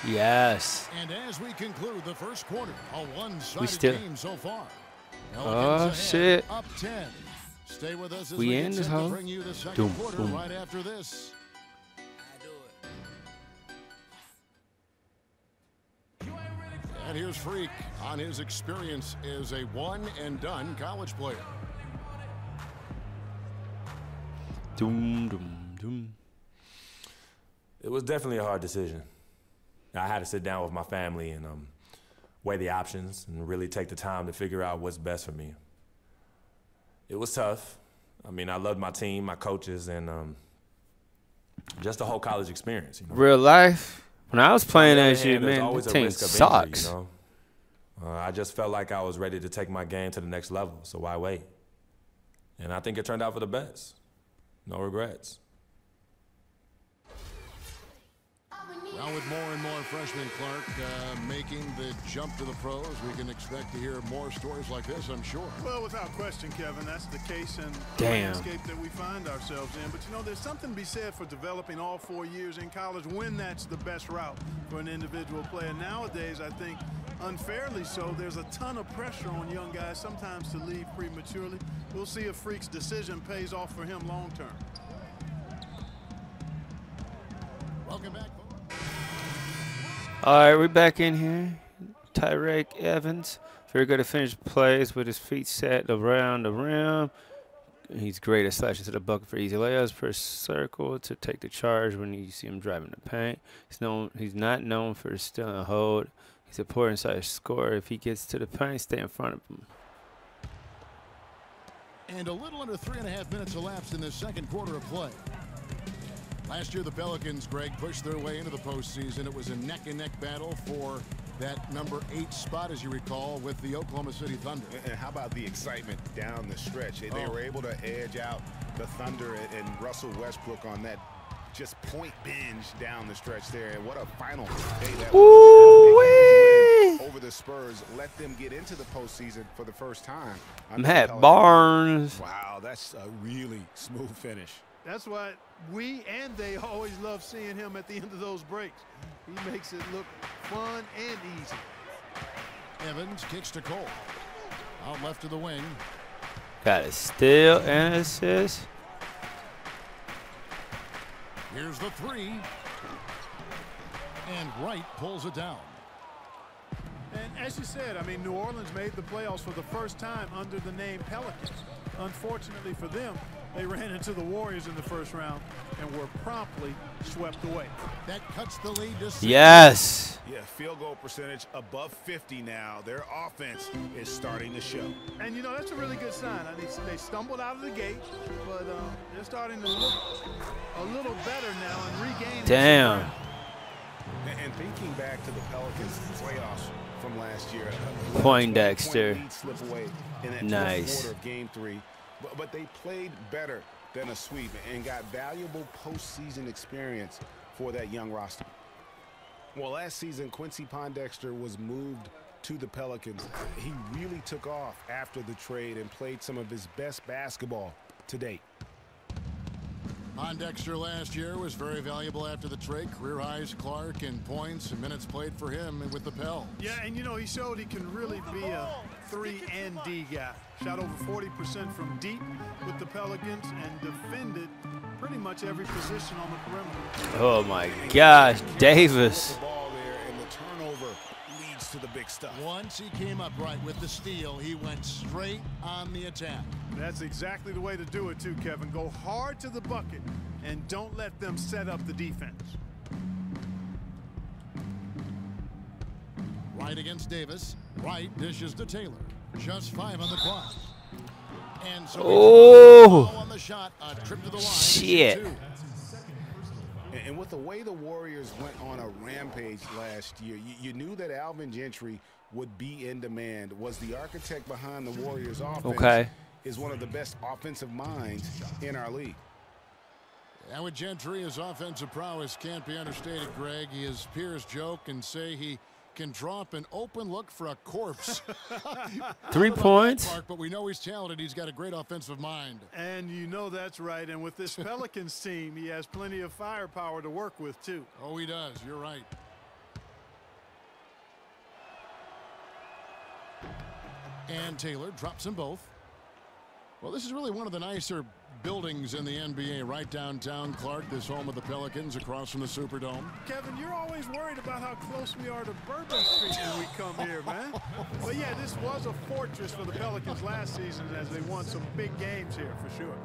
Yes. And as we conclude the first quarter, a one-sided game so far. Oh, shit. Up 10. Stay with us as we we in this to hole. bring you the second quarter right after this. And here's Freak on his experience as a one-and-done college player. Doom, doom, doom. It was definitely a hard decision. I had to sit down with my family and weigh the options and really take the time to figure out what's best for me. It was tough. I mean, I loved my team, my coaches, and just the whole college experience. You know? Real life. When I was playing that shit, man, always the a team risk of sucks. injury, you know? I just felt like I was ready to take my game to the next level, so why wait? And I think it turned out for the best. No regrets. Well, with more and more freshmen, Clark, making the jump to the pros, we can expect to hear more stories like this, I'm sure. Well, without question, Kevin, that's the case in the Damn. landscape that we find ourselves in. But, you know, there's something to be said for developing all 4 years in college when that's the best route for an individual player. Nowadays, I think, unfairly so, there's a ton of pressure on young guys sometimes to leave prematurely. We'll see if Freak's decision pays off for him long term. Welcome back. All right, we're back in here. Tyreke Evans, very good at finish plays with his feet set around the rim. He's great at slashing to the bucket for easy layups per circle to take the charge when you see him driving the paint. He's not known for stealing a hold. He's a poor inside scorer. If he gets to the paint, stay in front of him. And a little under 3.5 minutes elapsed in the second quarter of play. Last year, the Pelicans, Greg, pushed their way into the postseason. It was a neck-and-neck battle for that number 8 spot, as you recall, with the Oklahoma City Thunder. And how about the excitement down the stretch? They were able to edge out the Thunder and Russell Westbrook on that just point binge down the stretch there. And what a final day that was. Over the Spurs, let them get into the postseason for the first time. Matt Barnes. Wow, that's a really smooth finish. That's why we and they always love seeing him at the end of those breaks. He makes it look fun and easy. Evans kicks to Cole. Out left to the wing. Got a steal and assist. Here's the 3. And Wright pulls it down. And as you said, I mean, New Orleans made the playoffs for the first time under the name Pelicans. Unfortunately for them, they ran into the Warriors in the first round and were promptly swept away. That cuts the lead to 6. Yes. Yeah, field goal percentage above 50 now. Their offense is starting to show. And, you know, that's a really good sign. I mean, they stumbled out of the gate, but they're starting to look a little better now and regain. Damn. And thinking back to the Pelicans playoffs from last year, Poindexter. Slip away in that Nice. quarter of game 3, but they played better than a sweep and got valuable postseason experience for that young roster. Well, last season, Quincy Pondexter was moved to the Pelicans. He really took off after the trade and played some of his best basketball to date. Pondexter last year was very valuable after the trade. Career highs, Clark, and points and minutes played for him with the Pels. Yeah, and you know, he showed he can really be a 3 and D guy. Shot over 40% from deep with the Pelicans and defended pretty much every position on the perimeter. Oh my gosh, Davis. The ball there and the turnover leads to the big stuff. Once he came up right with the steal, he went straight on the attack. That's exactly the way to do it too, Kevin. Go hard to the bucket and don't let them set up the defense. Wright against Davis. Wright dishes to Taylor. Just 5 on the clock. And so on the shot, a trip to the line. Shit. And with the way the Warriors went on a rampage last year, you knew that Alvin Gentry would be in demand. Was the architect behind the Warriors' offense. Okay. Is one of the best offensive minds in our league. And with Gentry, his offensive prowess can't be understated, Greg. His peers joke and say he can draw up an open look for a corpse. 3 points. Part, but we know he's talented. He's got a great offensive mind. And you know that's right. And with this Pelicans team, he has plenty of firepower to work with, too. Oh, he does. You're right. And Taylor drops them both. Well, this is really one of the nicer buildings in the NBA, right downtown Clark, this home of the Pelicans across from the Superdome. Kevin, you're always worried about how close we are to Bourbon Street when we come here, man. But yeah, this was a fortress for the Pelicans last season as they won some big games here for sure.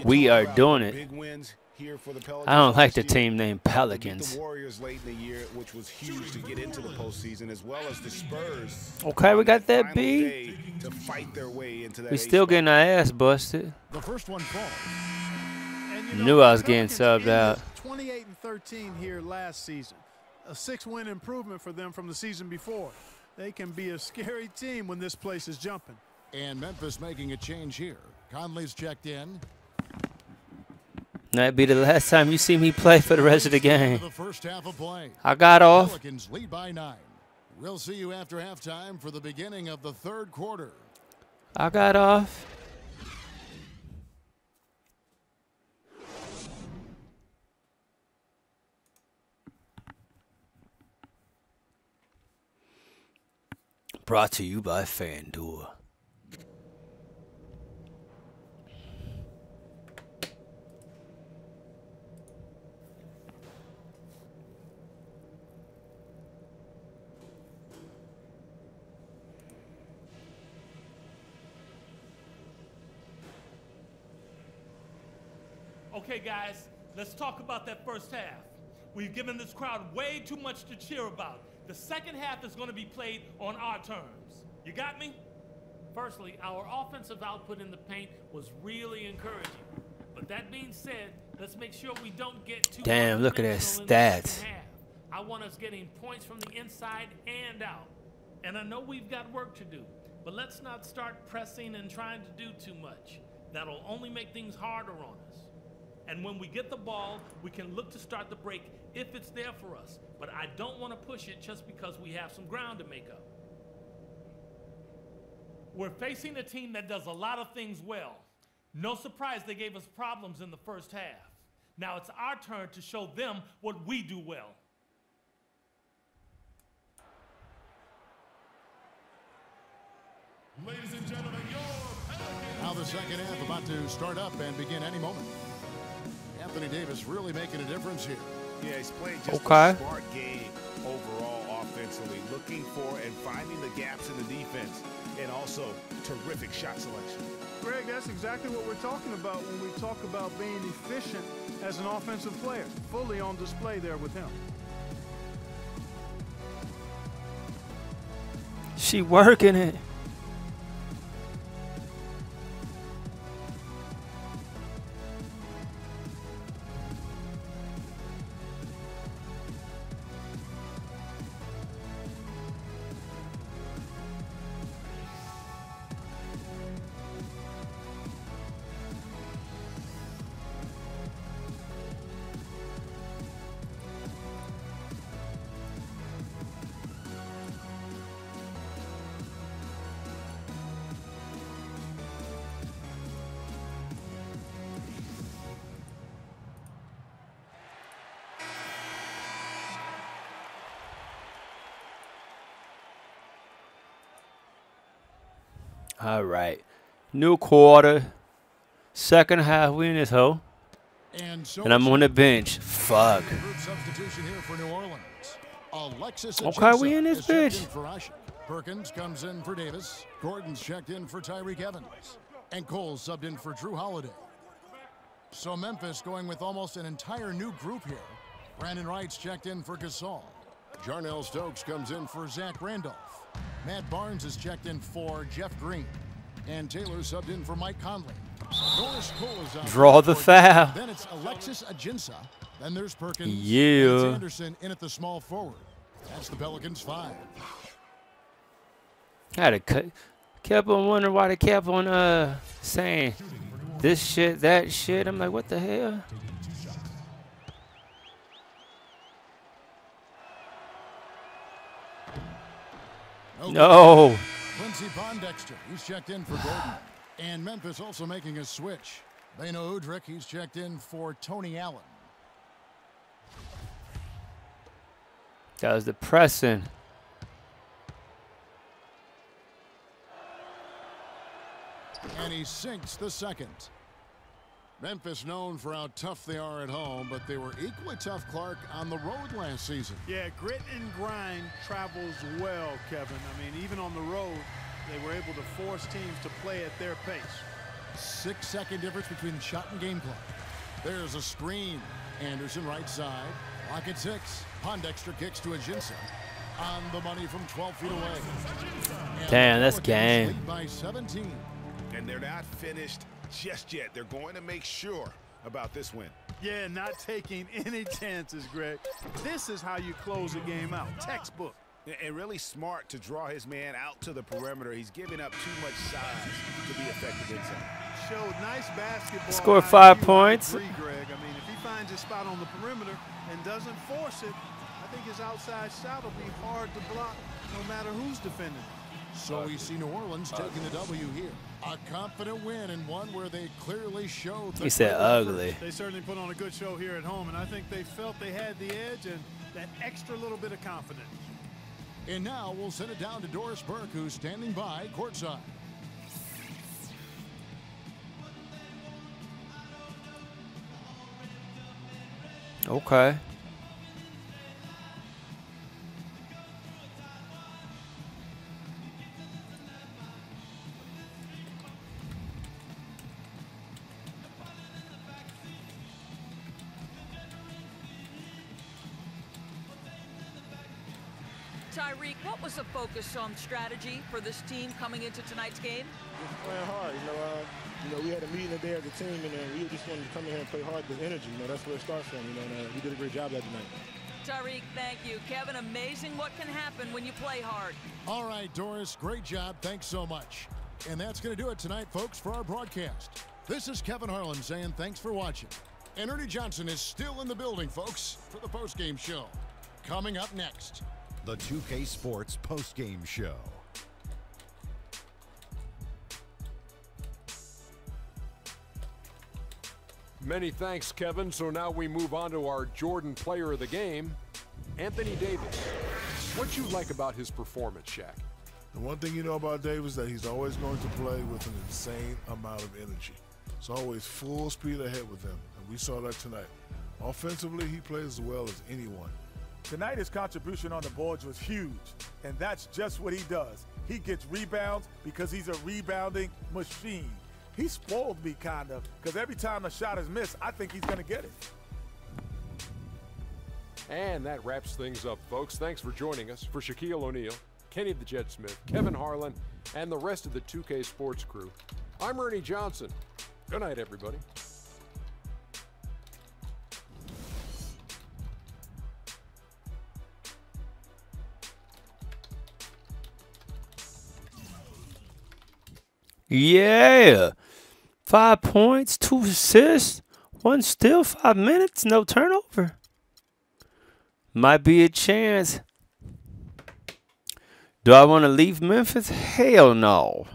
We are doing it. Big wins here for the Pelicans. I don't like the team named Pelicans. The Warriors late in the year, which was huge to get into the postseason, as well as the Spurs. Okay, we got that B. To fight their way into that. We still getting our ass busted. The first one falls. And, Knew I was getting subbed out. 28-13 here last season. A 6-win improvement for them from the season before. They can be a scary team when this place is jumping. And Memphis making a change here. Conley's checked in. That'd be the last time you see me play for the rest of the game. The first half of play. I got off. Pelicans lead by 9. We'll see you after halftime for the beginning of the third quarter. I got off. Brought to you by FanDuel. Okay, guys, let's talk about that first half. We've given this crowd way too much to cheer about. The second half is going to be played on our terms. You got me? Firstly, our offensive output in the paint was really encouraging. But that being said, let's make sure we don't get too Damn, look at that one-dimensional in the stats. second half. I want us getting points from the inside and out. And I know we've got work to do, but let's not start pressing and trying to do too much. That'll only make things harder on us. And when we get the ball, we can look to start the break if it's there for us. But I don't want to push it just because we have some ground to make up. We're facing a team that does a lot of things well. No surprise they gave us problems in the first half. Now it's our turn to show them what we do well. Ladies and gentlemen, Now the second half about to start up and begin any moment. Anthony Davis really making a difference here. Yeah, he's playing just Okay. a smart game overall offensively, looking for and finding the gaps in the defense, and also terrific shot selection. Greg, that's exactly what we're talking about when we talk about being efficient as an offensive player. Fully on display there with him. She working it. All right. New quarter. Second half, we in this hoe. And I'm on the bench. Fuck. Substitution here for New Orleans. Alexis Okay, we in this is checked bitch. in for Asher. Perkins comes in for Davis. Gordon's checked in for Tyreek Evans. And Cole subbed in for Drew Holiday. So Memphis going with almost an entire new group here. Brandon Wright's checked in for Gasol. Jarnell Stokes comes in for Zach Randolph. Matt Barnes is checked in for Jeff Green. And Taylor subbed in for Mike Conley. Norris Cole is out. Draw the foul. Then it's Alexis Ajinça. Then there's Perkins. Yeah. And it's Anderson in at the small forward. That's the Pelicans 5. I had to kept on wondering why they kept on saying this shit, that shit. I'm like, what the hell? No. Quincy Pondexter, he's checked in for Gordon. And Memphis also making a switch. Beno Udrich, he's checked in for Tony Allen. That was depressing. And he sinks the second. Memphis known for how tough they are at home, but they were equally tough, Clark, on the road last season. Yeah, grit and grind travels well, Kevin. I mean, even on the road, they were able to force teams to play at their pace. 6-second difference between shot and game clock. There's a screen. Anderson right side. Lock at 6. Pondexter kicks to Ajinça. On the money from 12 feet away. And Damn, that's the Pelicans game. lead by 17. And they're not finished just yet. They're going to make sure about this win. Yeah, not taking any chances, Greg. This is how you close a game out. Textbook. And really smart to draw his man out to the perimeter. He's giving up too much size to be effective inside. Showed nice basketball. Scored 5 IQ. points. I agree, Greg. I mean, if he finds his spot on the perimeter and doesn't force it, I think his outside shot will be hard to block no matter who's defending. So we see New Orleans taking the W here. A confident win and one where they clearly showed. He said ugly. They certainly put on a good show here at home, and I think they felt they had the edge and that extra little bit of confidence. And now we'll send it down to Doris Burke, who's standing by courtside. Okay. Tyreek, what was the focus on strategy for this team coming into tonight's game? Just playing hard. We had a meeting today as a team, and we just wanted to come in here and play hard with energy. That's where it starts from. And we did a great job that night. Tyreek, thank you. Kevin, amazing what can happen when you play hard. All right, Doris, great job. Thanks so much. And that's going to do it tonight, folks, for our broadcast. This is Kevin Harlan saying thanks for watching. And Ernie Johnson is still in the building, folks, for the postgame show. Coming up next, the 2K Sports postgame show. Many thanks, Kevin. So now we move on to our Jordan player of the game, Anthony Davis. What you like about his performance, Shaq? The one thing you know about Davis is that he's always going to play with an insane amount of energy. It's always full speed ahead with him, and we saw that tonight. Offensively, he plays as well as anyone. Tonight, his contribution on the boards was huge, and that's just what he does. He gets rebounds because he's a rebounding machine. He spoiled me, kind of, because every time a shot is missed, I think he's going to get it. And that wraps things up, folks. Thanks for joining us. For Shaquille O'Neal, Kenny the Jet Smith, Kevin Harlan, and the rest of the 2K Sports crew, I'm Ernie Johnson. Good night, everybody. Yeah. 5 points, 2 assists, 1 steal, 5 minutes, no turnover. Might be a chance. Do I want to leave Memphis? Hell no.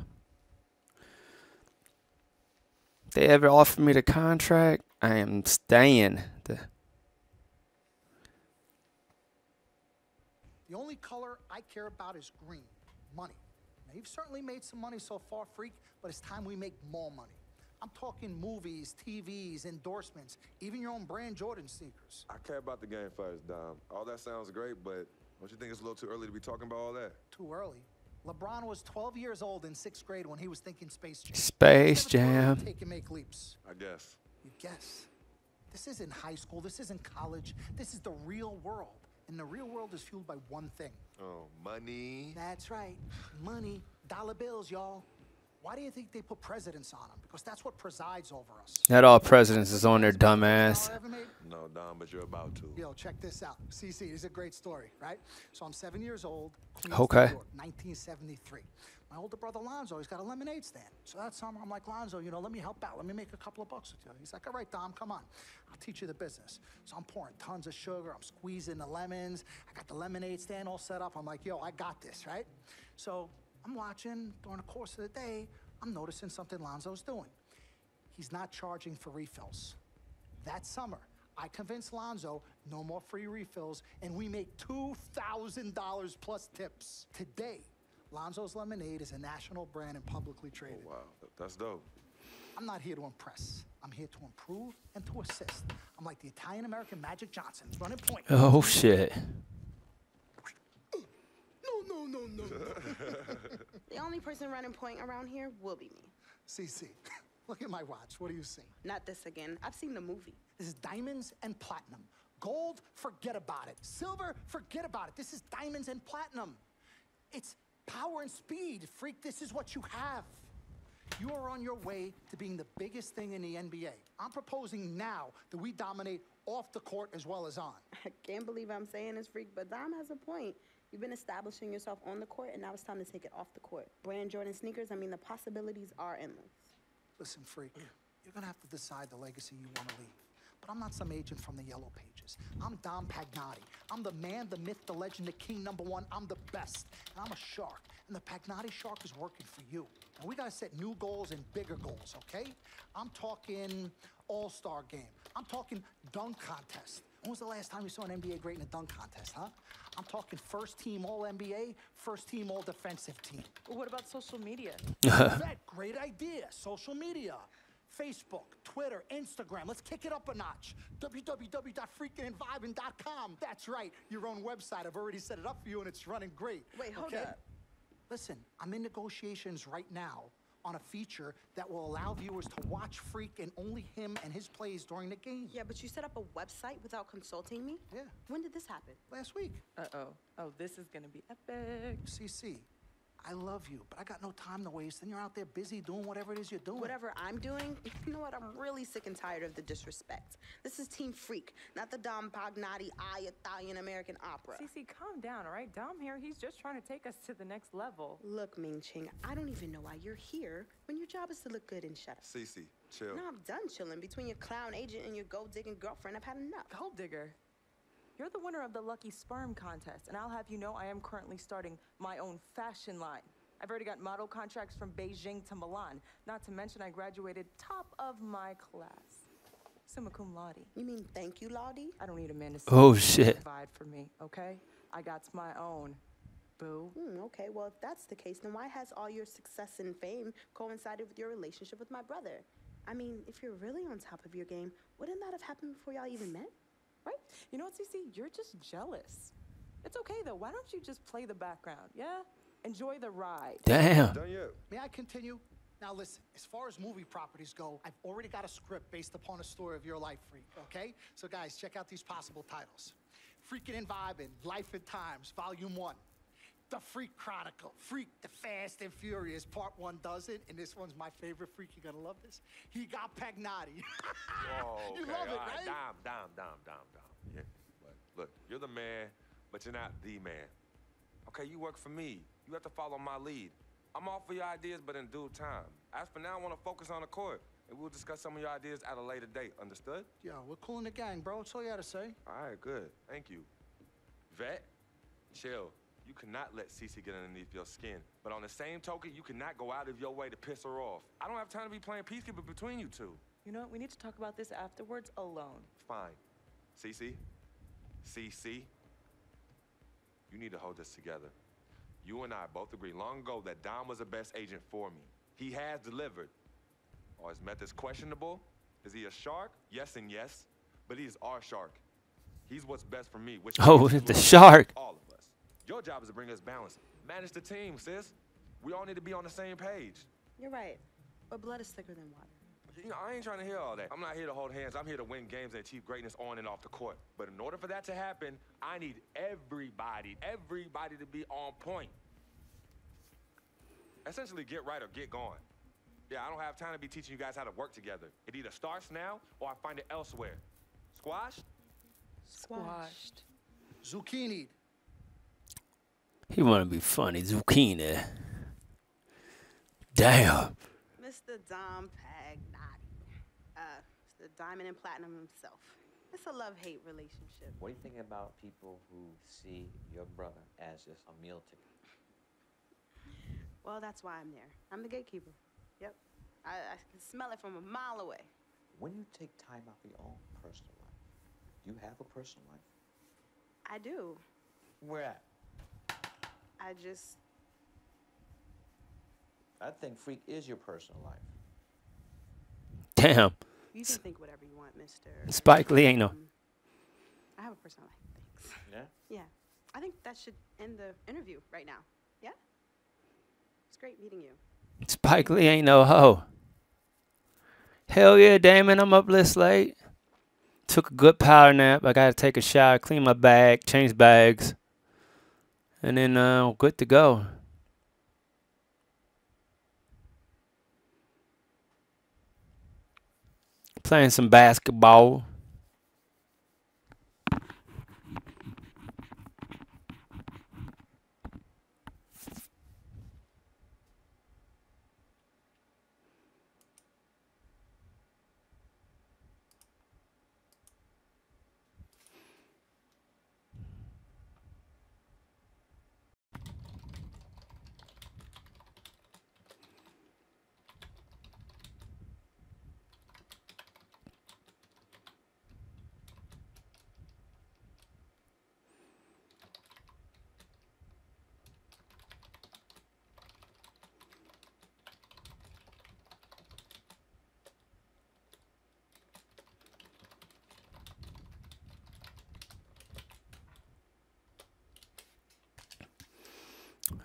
If they ever offer me the contract, I am staying. The only color I care about is green, money. Now, you've certainly made some money so far, Freak, but it's time we make more money. I'm talking movies, TVs, endorsements, even your own brand Jordan sneakers. I care about the game first, Dom. All that sounds great, but don't you think it's a little too early to be talking about all that? Too early? LeBron was 12 years old in 6th grade when he was thinking Space Jam. Space Jam. Take and make leaps. I guess. You guess? This isn't high school. This isn't college. This is the real world. And the real world is fueled by one thing. Oh, money. That's right. Money. Dollar bills, y'all. Why do you think they put presidents on them? Because that's what presides over us. Not all presidents is on their dumb ass. No, Dom, but you're about to. Yo, check this out. CC, this is a great story, right? So I'm 7 years old. Queens, Okay. New York, 1973. My older brother Lonzo, he's got a lemonade stand. So that summer, I'm like, Lonzo, let me help out. Let me make a couple of bucks with you. He's like, all right, Dom, come on. I'll teach you the business. So I'm pouring tons of sugar. I'm squeezing the lemons. I got the lemonade stand all set up. I'm like, yo, I got this, right? So I'm watching during the course of the day. I'm noticing something Lonzo's doing. He's not charging for refills. That summer, I convinced Lonzo no more free refills, and we make $2,000 plus tips. Today, Lonzo's Lemonade is a national brand and publicly traded. Oh, wow. That's dope. I'm not here to impress. I'm here to improve and to assist. I'm like the Italian-American Magic Johnson, running point. Oh, shit. No. The only person running point around here will be me. CC, look at my watch. What do you see? Not this again. I've seen the movie. This is diamonds and platinum. Gold, forget about it. Silver, forget about it. This is diamonds and platinum. It's power and speed. Freak, this is what you have. You are on your way to being the biggest thing in the NBA. I'm proposing now that we dominate off the court as well as on. I can't believe I'm saying this, Freak, but Dom has a point. You've been establishing yourself on the court, and now it's time to take it off the court. Brand Jordan sneakers, the possibilities are endless. Listen, Freak, you're going to have to decide the legacy you want to leave. But I'm not some agent from the Yellow Pages. I'm Dom Pagnotti. I'm the man, the myth, the legend, the king, #1. I'm the best. And I'm a shark. And the Pagnotti shark is working for you. And we got to set new goals and bigger goals, okay? I'm talking all-star game. I'm talking dunk contest. When was the last time you saw an NBA great in a dunk contest, huh? I'm talking first team All-NBA, first team All-Defensive team. Well, what about social media? That great idea. Social media. Facebook, Twitter, Instagram. Let's kick it up a notch. www.freakingandvibing.com. That's right. Your own website. I've already set it up for you, and it's running great. Wait, hold okay? up. Listen, I'm in negotiations right now on a feature that will allow viewers to watch Freak and only him and his plays during the game. Yeah, but you set up a website without consulting me? Yeah. When did this happen? Last week. Uh-oh. Oh, this is gonna be epic. CC, I love you, but I got no time to waste. And you're out there busy doing whatever it is you're doing. Whatever I'm doing, you know what? I'm really sick and tired of the disrespect. This is Team Freak, not the Dom Pagnotti Italian American opera. Cece, calm down, all right? Dom here, he's just trying to take us to the next level. Look, Ming Ching, I don't even know why you're here when your job is to look good and shut up. Cece, chill. No, I'm done chilling. Between your clown agent and your gold-digging girlfriend, I've had enough. Gold digger. You're the winner of the Lucky Sperm contest, and I'll have you know I am currently starting my own fashion line. I've already got model contracts from Beijing to Milan. Not to mention I graduated top of my class. Summa cum laude. You mean thank you, Laude? I don't need a man to Oh, shit. provide for me, okay? I got my own. Boo. Okay, well, if that's the case, then why has all your success and fame coincided with your relationship with my brother? I mean, if you're really on top of your game, wouldn't that have happened before y'all even met? Right? You know what, Cece? You're just jealous. It's okay, though. Why don't you just play the background, yeah? Enjoy the ride. Damn. May I continue? Now listen, as far as movie properties go, I've already got a script based upon a story of your life, Freak, okay? So guys, check out these possible titles. Freakin' and Vibin', Life and Times, Volume 1. The Freak Chronicle, Freak the Fast and Furious, Part 1 does it, and this one's my favorite, Freak, you're gonna love this. He got Pagnotti. Whoa, You okay, love it, all right? Dom. Yeah, but look, you're the man, but you're not the man. Okay, you work for me. You have to follow my lead. I'm all for your ideas, but in due time. As for now, I want to focus on the court, and we'll discuss some of your ideas at a later date. Understood? Yo, we're cool in the gang, bro. That's all you gotta say. All right, good. Thank you. Vet, chill. You cannot let Cece get underneath your skin. But on the same token, you cannot go out of your way to piss her off. I don't have time to be playing peacekeeper between you two. You know what? We need to talk about this afterwards alone. Fine. Cece, you need to hold this together. You and I both agreed long ago that Dom was the best agent for me. He has delivered. Are his methods questionable? Is he a shark? Yes and yes. But he is our shark. He's what's best for me. Which Oh, means the shark. all of us. Your job is to bring us balance. Manage the team, sis. We all need to be on the same page. You're right, but blood is thicker than water. You know, I ain't trying to hear all that. I'm not here to hold hands. I'm here to win games and achieve greatness on and off the court. But in order for that to happen, I need everybody to be on point. Essentially, get right or get gone. Yeah, I don't have time to be teaching you guys how to work together. It either starts now or I find it elsewhere. Squashed? Squashed. Zucchini. He want to be funny. Zucchini. Damn. Mr. Dom Pagnotti. Mr. Diamond and Platinum himself. It's a love-hate relationship. What do you think about people who see your brother as just a meal ticket? Well, that's why I'm there. I'm the gatekeeper. Yep. I can smell it from a mile away. When you take time out for your own personal life, do you have a personal life? I do. Where at? I think Freak is your personal life. Damn. You can think whatever you want, Mr. Spike Lee ain't no. I have a personal life. Thanks. Yeah? Yeah. I think that should end the interview right now. Yeah? It's great meeting you. Spike Lee ain't no hoe. Hell yeah, Damon. I'm up this late. Took a good power nap. I got to take a shower, clean my bag, change bags. And then good to go. Playing some basketball.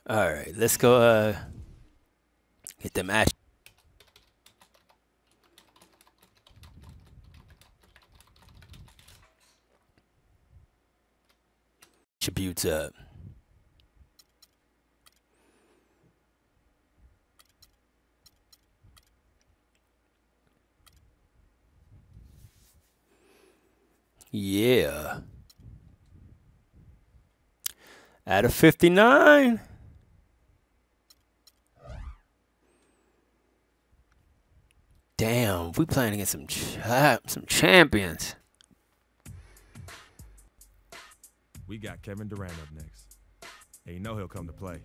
All right, let's go get the match. attributes up. Yeah. Out of 59. Damn, we playing against some champions. We got Kevin Durant up next. And you know he'll come to play.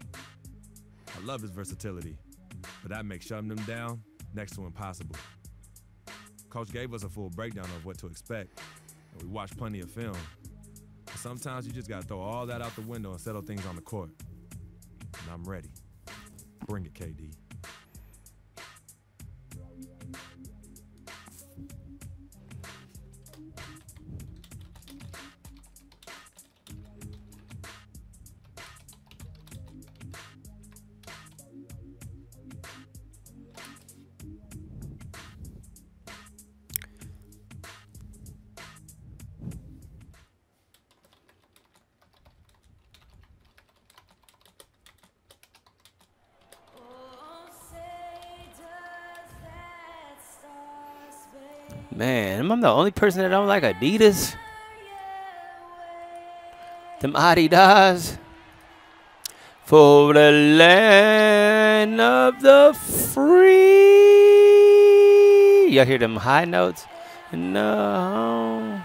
I love his versatility, but that makes shutting him down next to impossible. Coach gave us a full breakdown of what to expect, and we watched plenty of film. But sometimes you just gotta throw all that out the window and settle things on the court. And I'm ready. Bring it, KD. Man, am I the only person that don't like Adidas? Them Adidas. For the land of the free. Y'all hear them high notes? No.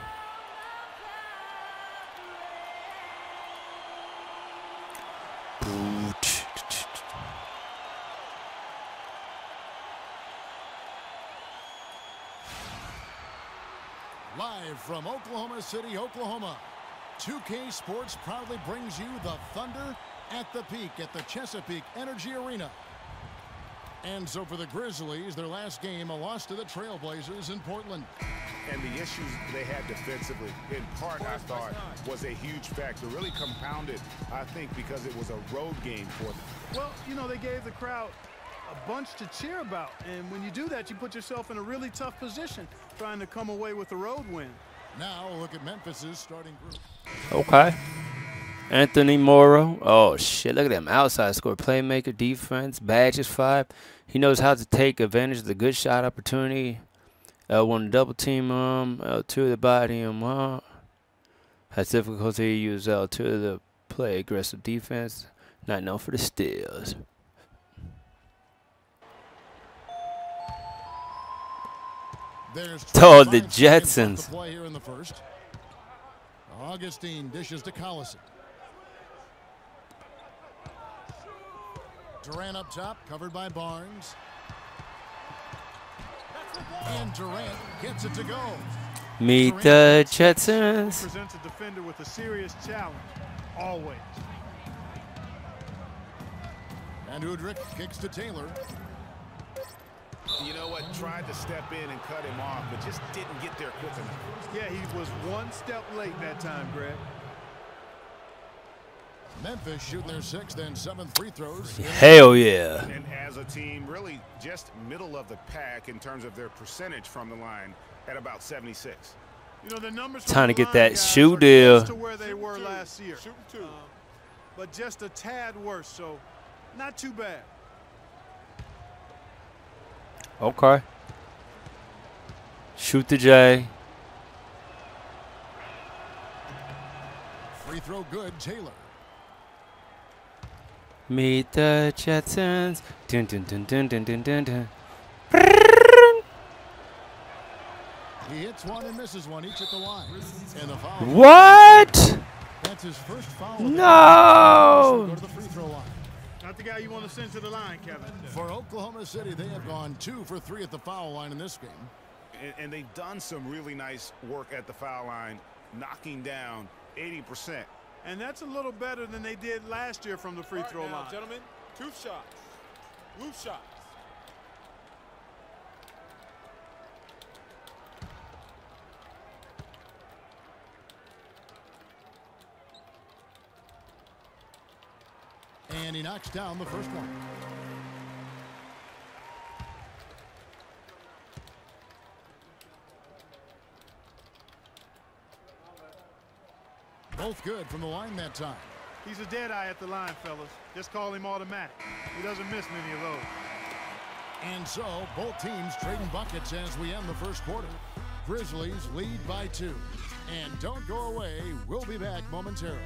Live from Oklahoma City, Oklahoma, 2K Sports proudly brings you the Thunder at the peak at the Chesapeake Energy Arena. And so for the Grizzlies, their last game, a loss to the Trailblazers in Portland. And the issues they had defensively, in part, I thought, was a huge factor. Really compounded, I think, because it was a road game for them. Well, you know, they gave the crowd a bunch to cheer about. And when you do that, you put yourself in a really tough position trying to come away with a road win. Now look at Memphis's starting group. Okay. Anthony Morrow. Oh, shit. Look at him. Outside score. Playmaker, defense, badges 5. He knows how to take advantage of the good shot opportunity. L1 to double team him. L2 to body him up. Has difficulty to use L2 to play aggressive defense. Not known for the steals. Oh, the Jetsons. Play here in the first. Augustine dishes to Collison. Durant up top, covered by Barnes. And Durant gets it to go. Meet the Jetsons. Presents a defender with a serious challenge, always. And Udrich kicks to Taylor. You know what? Tried to step in and cut him off, but just didn't get there quick enough. Yeah, he was one step late that time, Greg. Memphis shooting their 6th and 7th free throws. Hell yeah. And as a team, really just middle of the pack in terms of their percentage from the line at about 76. You know, the numbers time to get that shoe deal. To where they were last year. But just a tad worse, so not too bad. Okay. Shoot the J. Free throw good, Taylor. Meet the Jetsons. Dun, dun, dun, dun, dun, dun, dun, dun. He hits one and misses one, each at the line. And the foul. What? That's his first foul. No. Go to the free throw line. Not the guy you want to send to the line, Kevin. For Oklahoma City, they have gone 2 for 3 at the foul line in this game. And they've done some really nice work at the foul line, knocking down 80%. And that's a little better than they did last year from the free throw line. Gentlemen, 2 shots. Loop shots. And he knocks down the first one. Both good from the line that time. He's a dead eye at the line, fellas. Just call him automatic. He doesn't miss many of those. And so, both teams trading buckets as we end the first quarter. Grizzlies lead by 2. And don't go away. We'll be back momentarily.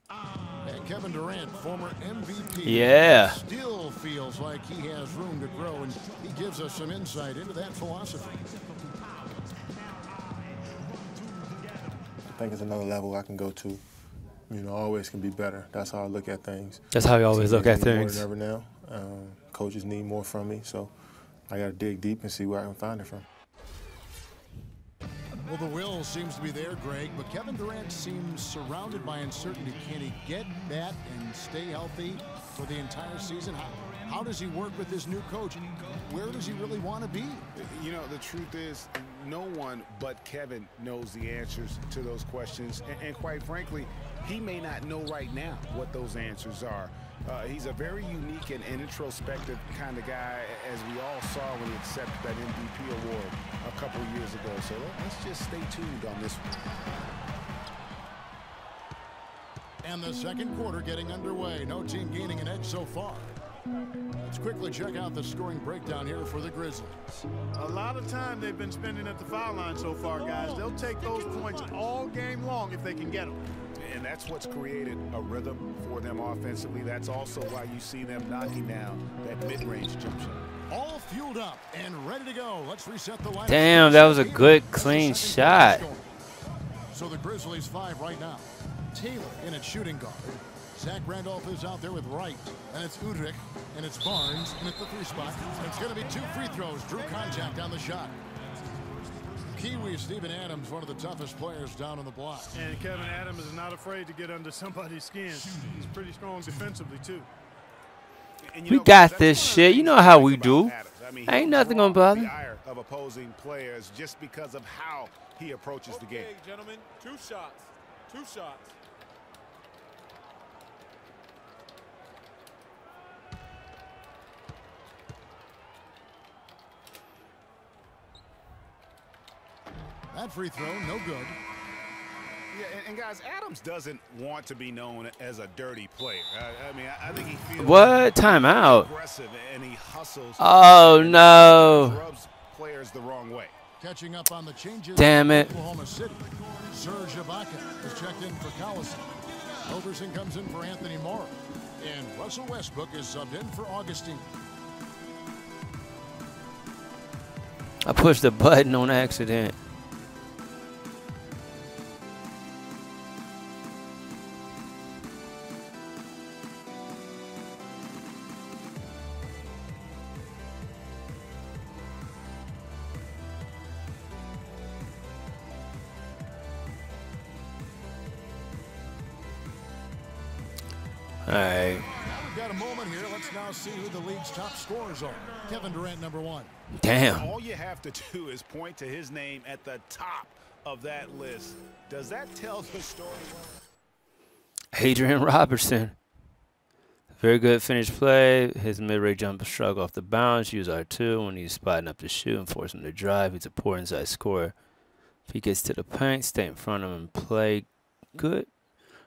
And Kevin Durant, former MVP, Yeah. still feels like he has room to grow, and he gives us some insight into that philosophy. I think it's another level I can go to. You know, always can be better. That's how I look at things. That's how you always look at things. More than ever now. Coaches need more from me, so I got to dig deep and see where I can find it from. Well, the will seems to be there, Greg, but Kevin Durant seems surrounded by uncertainty. Can he get that and stay healthy for the entire season? How does he work with his new coach? Where does he really want to be? You know, the truth is, no one but Kevin knows the answers to those questions. And quite frankly, he may not know right now what those answers are. He's a very unique and introspective kind of guy, as we all saw when he accepted that MVP award a couple years ago. So let's just stay tuned on this one. And the second quarter getting underway. No team gaining an edge so far. Let's quickly check out the scoring breakdown here for the Grizzlies. A lot of time they've been spending at the foul line so far, guys. They'll take those points all game long if they can get them. And that's what's created a rhythm for them offensively. That's also why you see them knocking down that mid-range jump shot. All fueled up and ready to go. Let's reset the lineup. Damn, that was a good, clean shot. So the Grizzlies 5 right now. Taylor in at shooting guard. Zach Randolph is out there with Wright. And it's Udrich. And it's Barnes in at the 3 spot. It's going to be 2 free throws. Drew contact on the shot. Kiwi Steven Adams, one of the toughest players down on the block. And Kevin Adams is not afraid to get under somebody's skin. He's pretty strong defensively, too. And We got this shit. You know how we do. I mean, Ain't nothing gonna bother. the ire of opposing players just because of how he approaches the game. Okay, gentlemen, 2 shots. 2 shots. That free throw, no good. Yeah, and guys, Adams doesn't want to be known as a dirty player. I mean, I think he feels What? Timeout. aggressive and he hustles. Oh, no. Rubs players the wrong way. Catching up on the changes. Damn it. Oklahoma City. Serge Ibaka is checked in for Collison. Overson comes in for Anthony Morrow. And Russell Westbrook is subbed in for Augustine. I pushed the button on accident. All right. We've got a moment here. Let's now see who the league's top scorers are. Kevin Durant, number 1. Damn. All you have to do is point to his name at the top of that list. Does that tell the story? Adrian Robertson. Very good finish play. His mid-range jumper struggle off the bounce. Use R2 when he's spotting up to shoot and force him to drive. He's a poor inside scorer. If he gets to the paint, stay in front of him and play good.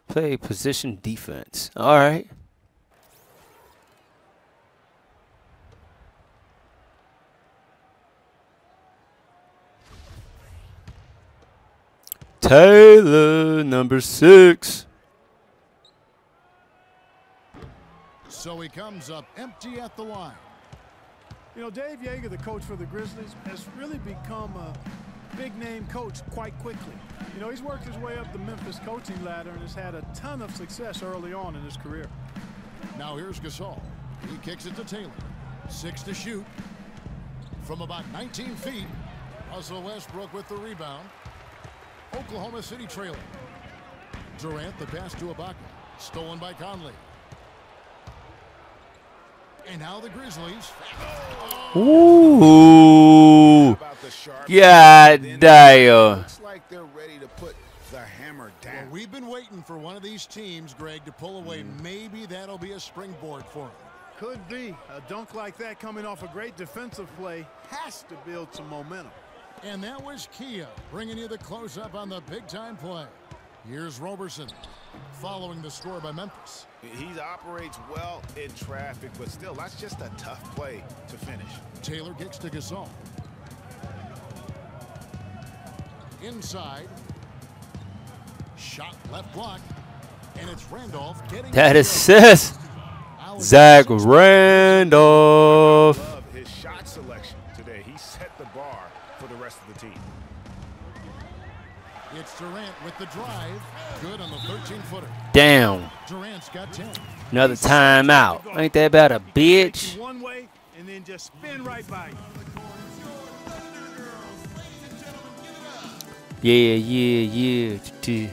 Play position defense. All right. Taylor, number 6. So he comes up empty at the line. You know, Dave Yeager, the coach for the Grizzlies, has really become a big-name coach quite quickly. You know, he's worked his way up the Memphis coaching ladder and has had a ton of success early on in his career. Now here's Gasol. He kicks it to Taylor. 6 to shoot. From about 19 feet, Russell Westbrook with the rebound. Oklahoma City trailing. Durant, the pass to Ibaka. Stolen by Conley. And now the Grizzlies. Ooh. God damn. Looks like they're ready to put the hammer down. Well, we've been waiting for one of these teams, Greg, to pull away. Maybe that'll be a springboard for them. Could be. A dunk like that coming off a great defensive play has to build some momentum. And that was Kia bringing you the close-up on the big-time play. Here's Roberson following the score by Memphis. He operates well in traffic, but still, that's just a tough play to finish. Taylor kicks to Gasol. Inside. Shot left block. And it's Randolph getting that assist. Zach Randolph. Love his shot selection today. He set the bar for the rest of the team. It's Durant with the drive. Good on the 13-footer. Damn. Durant's got 10. Another timeout. Ain't that about a bitch? One way and then just spin right by you. Yeah.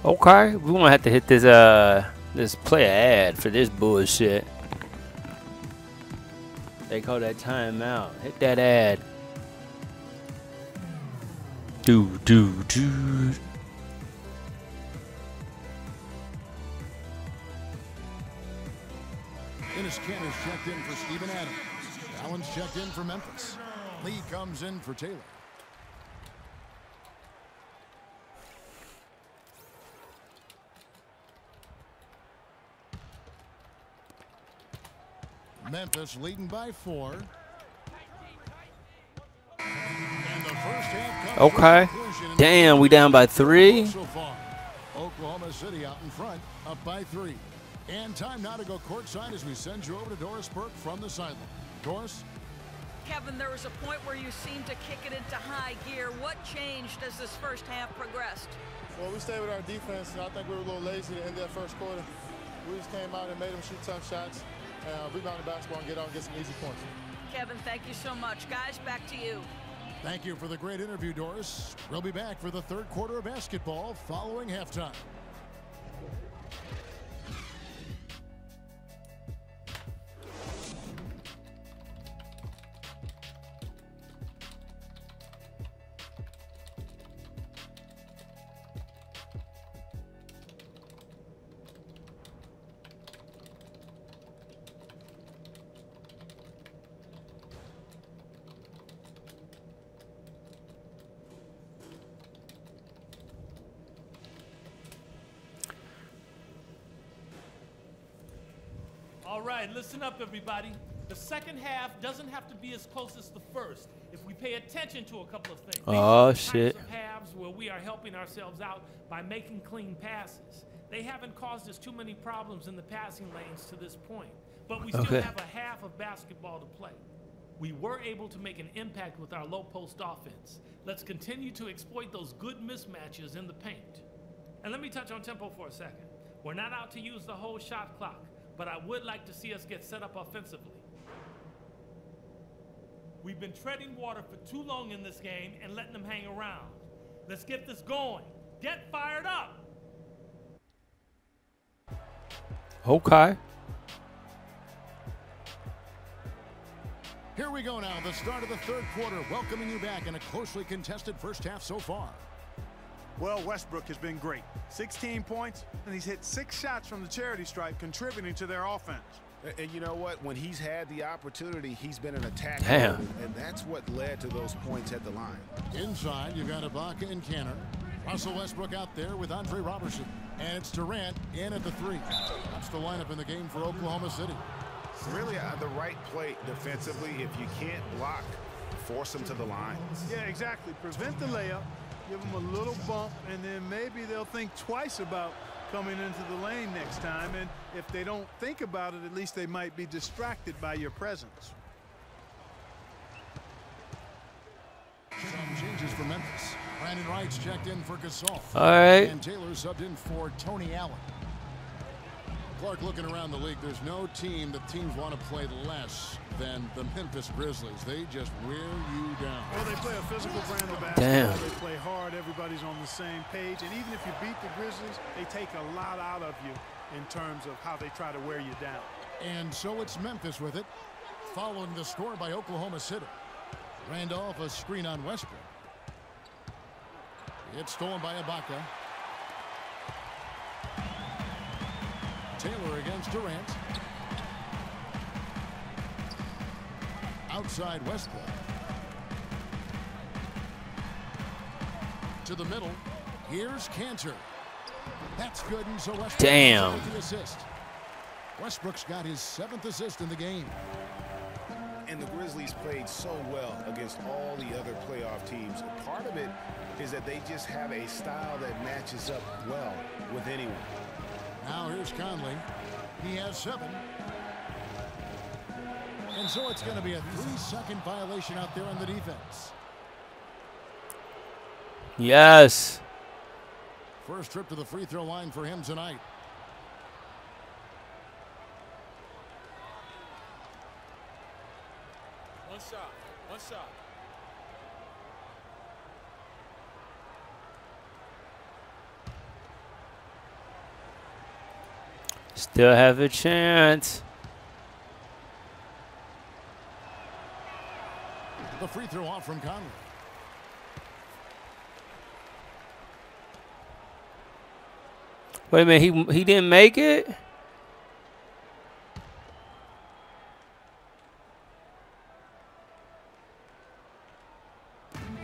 Okay, we're gonna have to hit this this player ad for this bullshit. They call that timeout. Hit that ad. Do. Dennis Canner's checked in for Steven Adams. Talon's checked in for Memphis. Lee comes in for Taylor. Memphis leading by 4. And the first half comes okay. Damn, we down by 3. So far. Oklahoma City out in front, up by 3. And time now to go courtside as we send you over to Doris Burke from the sideline. Doris? Kevin, there was a point where you seemed to kick it into high gear. What changed as this first half progressed? Well, we stayed with our defense, and I think we were a little lazy to end that first quarter. We just came out and made them shoot tough shots. Rebound the basketball and get out and get some easy points. Kevin, thank you so much. Guys, back to you. Thank you for the great interview, Doris. We'll be back for the third quarter of basketball following halftime. All right, listen up, everybody. The second half doesn't have to be as close as the first if we pay attention to a couple of things. Oh, These are the shit. types of halves where we are helping ourselves out by making clean passes. They haven't caused us too many problems in the passing lanes to this point, but we still have a half of basketball to play. We were able to make an impact with our low post offense. Let's continue to exploit those good mismatches in the paint. And let me touch on tempo for a second. We're not out to use the whole shot clock, but I would like to see us get set up offensively. We've been treading water for too long in this game and letting them hang around. Let's get this going. Get fired up. Okay. Here we go now, the start of the third quarter, welcoming you back in a closely contested first half so far. Well, Westbrook has been great. 16 points, and he's hit 6 shots from the charity stripe, contributing to their offense. And you know what? When he's had the opportunity, he's been an attacker. Damn. And that's what led to those points at the line. Inside, you got Ibaka and Canner. Russell Westbrook out there with Andre Robertson. And it's Durant in at the 3. That's the lineup in the game for Oklahoma City. Really the right play defensively. If you can't block, force them to the line. Yeah, exactly. Prevent the layup, give them a little bump, and then maybe they'll think twice about coming into the lane next time. And if they don't think about it, at least they might be distracted by your presence. Some changes for Memphis. Brandon Wright's checked in for Gasol. All right. And Taylor subbed in for Tony Allen. Clark, looking around the league, there's no team that teams want to play less than the Memphis Grizzlies. They just wear you down. Well, they play a physical brand of basketball. Damn. They play hard. Everybody's on the same page. And even if you beat the Grizzlies, they take a lot out of you in terms of how they try to wear you down. And so it's Memphis with it, following the score by Oklahoma City. Randolph, a screen on Westbrook. It's stolen by Ibaka. Taylor against Durant. Outside Westbrook. To the middle. Here's Cantor. That's good, and so Westbrook Damn. the assist. Westbrook's got his 7th assist in the game. And the Grizzlies played so well against all the other playoff teams. Part of it is that they just have a style that matches up well with anyone. Now here's Conley. He has 7. And so it's going to be a 3-second violation out there on the defense. Yes. First trip to the free throw line for him tonight. One shot. One shot. Still have a chance. The free throw off from Conley. Wait a minute, he didn't make it?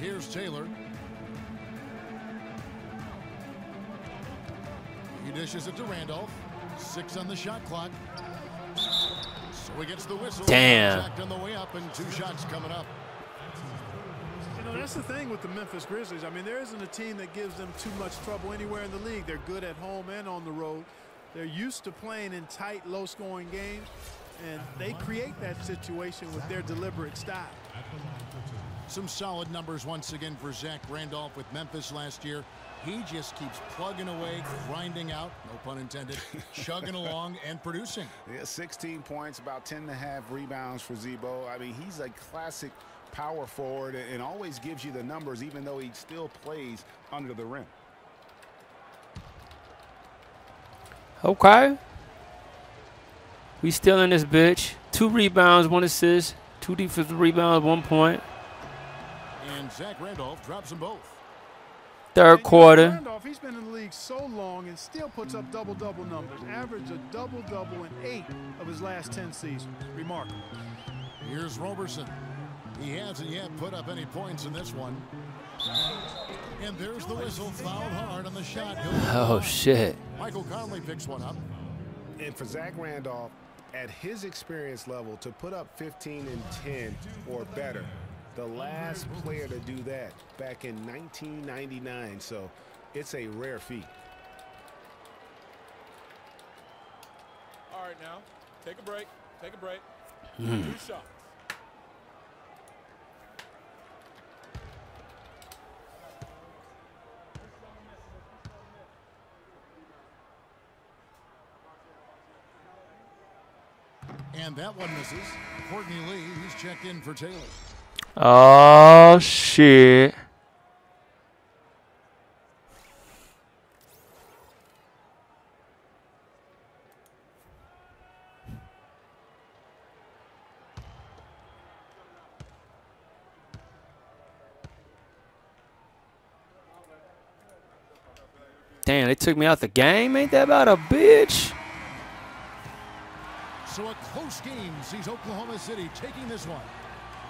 Here's Taylor. He dishes it to Randolph. 6 on the shot clock. So he gets the whistle. Damn. Jacked on the way up, and 2 shots coming up. You know, that's the thing with the Memphis Grizzlies. I mean, there isn't a team that gives them too much trouble anywhere in the league. They're good at home and on the road. They're used to playing in tight, low-scoring games, and they create that situation with their deliberate style. Some solid numbers once again for Zach Randolph with Memphis last year. He just keeps plugging away, grinding out, no pun intended, chugging along and producing. Yeah, 16 points, about 10.5 rebounds for Zebo. I mean, he's a classic power forward and always gives you the numbers, even though he still plays under the rim. Okay. We still in this bitch. 2 rebounds, 1 assist, 2 defensive rebounds, 1 point. And Zach Randolph drops them both. Third quarter. Randolph, he's been in the league so long and still puts up double-double numbers. Average a double-double in 8 of his last 10 seasons. Remarkable. Here's Roberson. He hasn't yet put up any points in this one. And there's the whistle, fouled hard on the shot. Oh, shit. Michael Conley picks one up. And for Zach Randolph, at his experience level, to put up 15 and 10 or better, the last player to do that back in 1999, so it's a rare feat. All right, now, take a break. Take a break. 2 shots. And that one misses. Courtney Lee, he's checked in for Taylor. Oh, shit. Damn, they took me out the game? Ain't that about a bitch? So a close game sees Oklahoma City taking this one.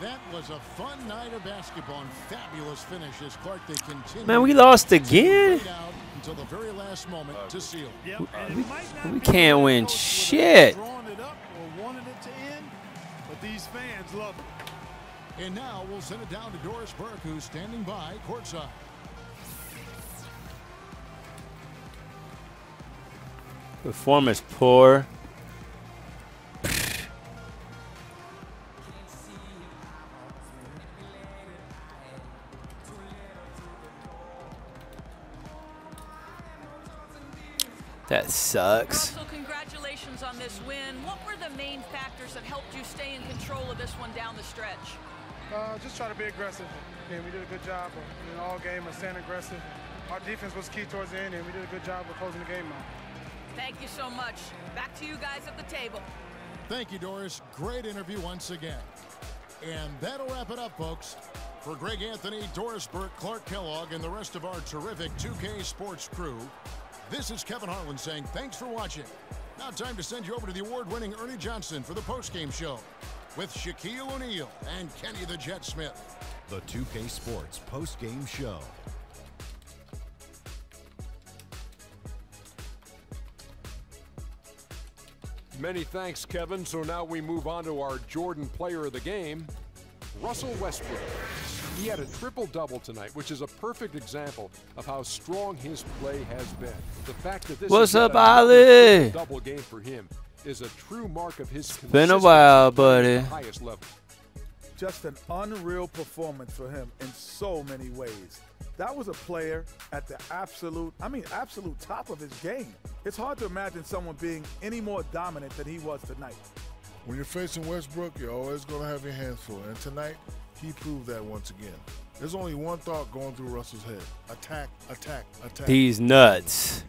That was a fun night of basketball and fabulous finish as Clark they continue. Man, we lost again? Until the very last moment to seal. We can't win shit. Drawn it up or wanted it to end, but these fans love it. And now we'll send it down to Doris Burke, who's standing by courtside. Performance poor. That sucks. Also, congratulations factors that helped you stay in control of this one down the stretch? Just try to be aggressive. And we did a good job in all game of staying aggressive. Our defense was key towards the end, and we did a good job of closing the game out. Thank you so much. Back to you guys at the table. Thank you, Doris. Great interview once again. And that'll wrap it up, folks. For Greg Anthony, Doris Burke, Clark Kellogg, and the rest of our terrific 2K Sports crew, this is Kevin Harlan saying thanks for watching. Now time to send you over to the award-winning Ernie Johnson for the postgame show with Shaquille O'Neal and Kenny the Jet Smith. The 2K Sports postgame show. Many thanks, Kevin. So now we move on to our Jordan Player of the Game, Russell Westbrook. He had a triple-double tonight, which is a perfect example of how strong his play has been. The fact that this What's is up, a Ali? double game for him is a true mark of his Been a while, buddy. at the highest level. Just an unreal performance for him in so many ways. That was a player at the absolute top of his game. It's hard to imagine someone being any more dominant than he was tonight. When you're facing Westbrook, you're always going to have your hands full. And tonight, he proved that once again. There's only one thought going through Russell's head. Attack, attack, attack. He's nuts.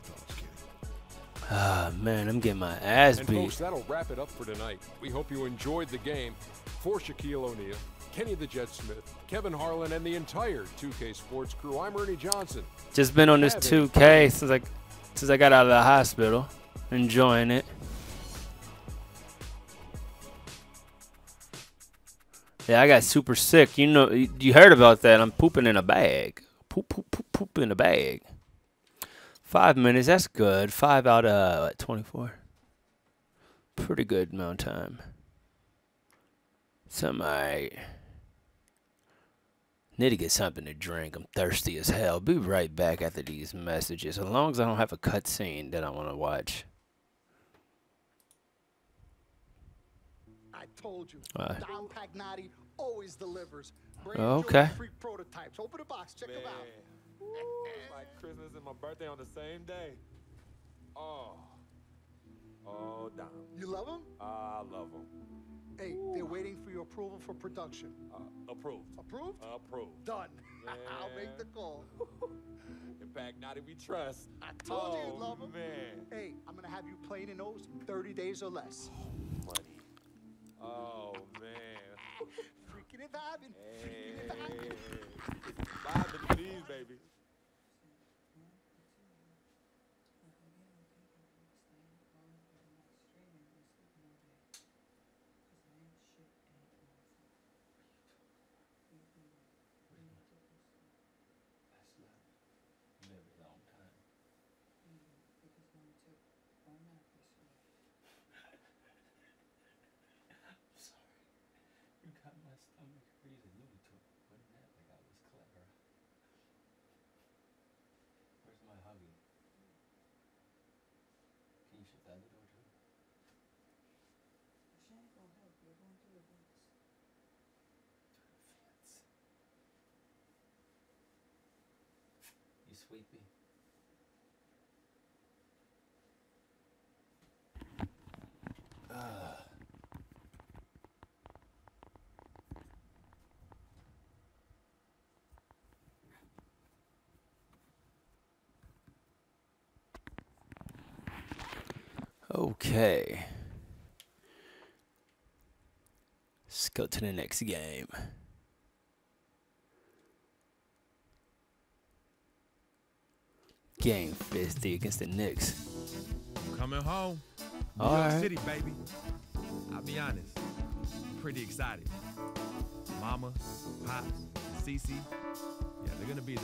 Ah, man, I'm getting my ass And beat. folks, that'll wrap it up for tonight. We hope you enjoyed the game. For Shaquille O'Neal, Kenny the Jet Smith, Kevin Harlan, and the entire 2K Sports crew, I'm Ernie Johnson. Just been on this 2K since I got out of the hospital. Enjoying it. Yeah, I got super sick. You know, you heard about that. I'm pooping in a bag. Poop in a bag. 5 minutes, that's good. 5 out of what, 24. Pretty good amount of time. Something alright. Need to get something to drink. I'm thirsty as hell. Be right back after these messages. As long as I don't have a cutscene that I want to watch. I told you. What? Dom Pagnotti always delivers. Okay. Free prototypes. Open the box. Check them out. It's like Christmas and my birthday on the same day. Oh, Dom. You love them? I love them. Hey, they're waiting for your approval for production. Approved. Approved? Approved. Done. Yeah. I'll make the call. In fact, now that we trust. I told you you'd love them. Man. Hey, I'm going to have you playing in those in 30 days or less. Money. Oh, man. Freaking and vibing. Hey. Freaking and vibing. Vibing these, baby. You sleepy? Okay. Let's go to the next game. Game 50 against the Knicks. Coming home. New All York right. City, baby. I'll be honest. I'm pretty excited. Mama, Pops, and Cece, yeah, they're going to be there.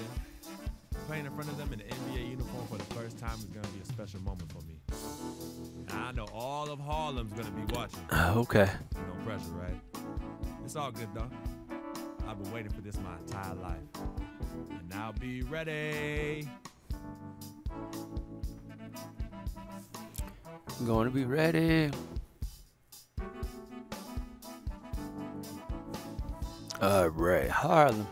Playing in front of them in the NBA uniform for the first time is going to be a special moment for me. And I know all of Harlem's going to be watching. Okay. No pressure, right? It's all good, though. I've been waiting for this my entire life. And I'll be ready. I'm going to be ready. All right, Harlem.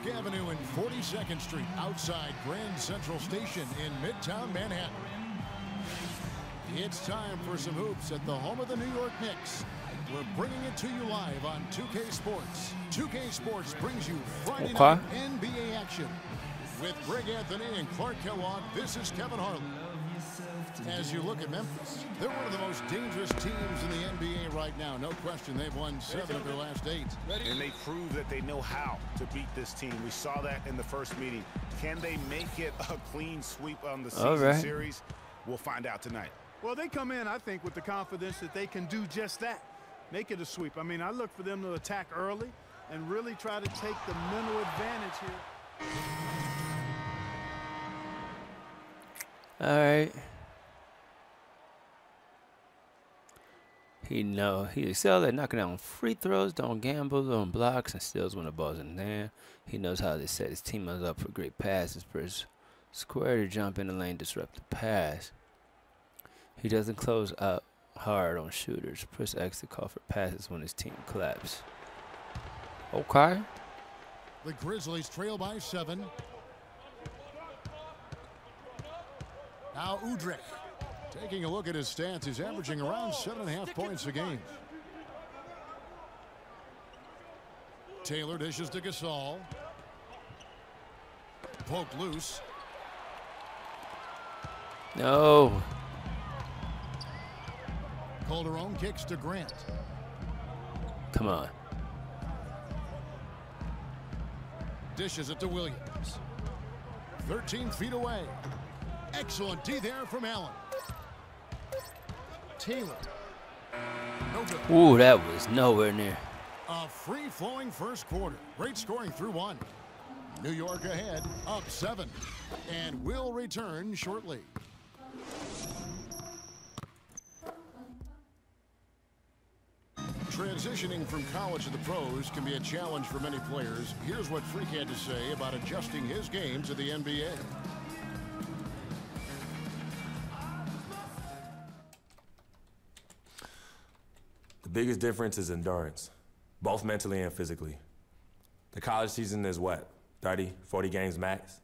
Park Avenue and 42nd Street outside Grand Central Station in Midtown Manhattan. It's time for some hoops at the home of the New York Knicks. We're bringing it to you live on 2K Sports. 2K Sports brings you Friday night NBA action. With Greg Anthony and Clark Kellogg, this is Kevin Harlan. As you look at Memphis, they're one of the most dangerous teams in the NBA right now. No question, they've won 7 of their last 8. And they prove that they know how to beat this team. We saw that in the first meeting. Can they make it a clean sweep on the season series? We'll find out tonight. Well, they come in, I think, with the confidence that they can do just that. Make it a sweep. I mean, I look for them to attack early and really try to take the mental advantage here. All right. He excelled at knocking down free throws, don't gamble on blocks, and steals when the ball's in there. He knows how to set his teammates up for great passes. Press square to jump in the lane, disrupt the pass. He doesn't close out hard on shooters. Press X to call for passes when his team collapses. Okay. The Grizzlies trail by 7. Now Udrih. Taking a look at his stats, he's averaging around 7.5 points a game. Taylor dishes to Gasol. Poked loose. No. Calderon kicks to Grant. Come on. Dishes it to Williams. 13 feet away. Excellent D there from Allen. Taylor. No good. Ooh, that was nowhere near. A free-flowing first quarter. Great scoring through 1. New York ahead, up 7. And will return shortly. Transitioning from college to the pros can be a challenge for many players. Here's what Freak had to say about adjusting his game to the NBA. The biggest difference is endurance, both mentally and physically. The college season is what, 30, 40 games max?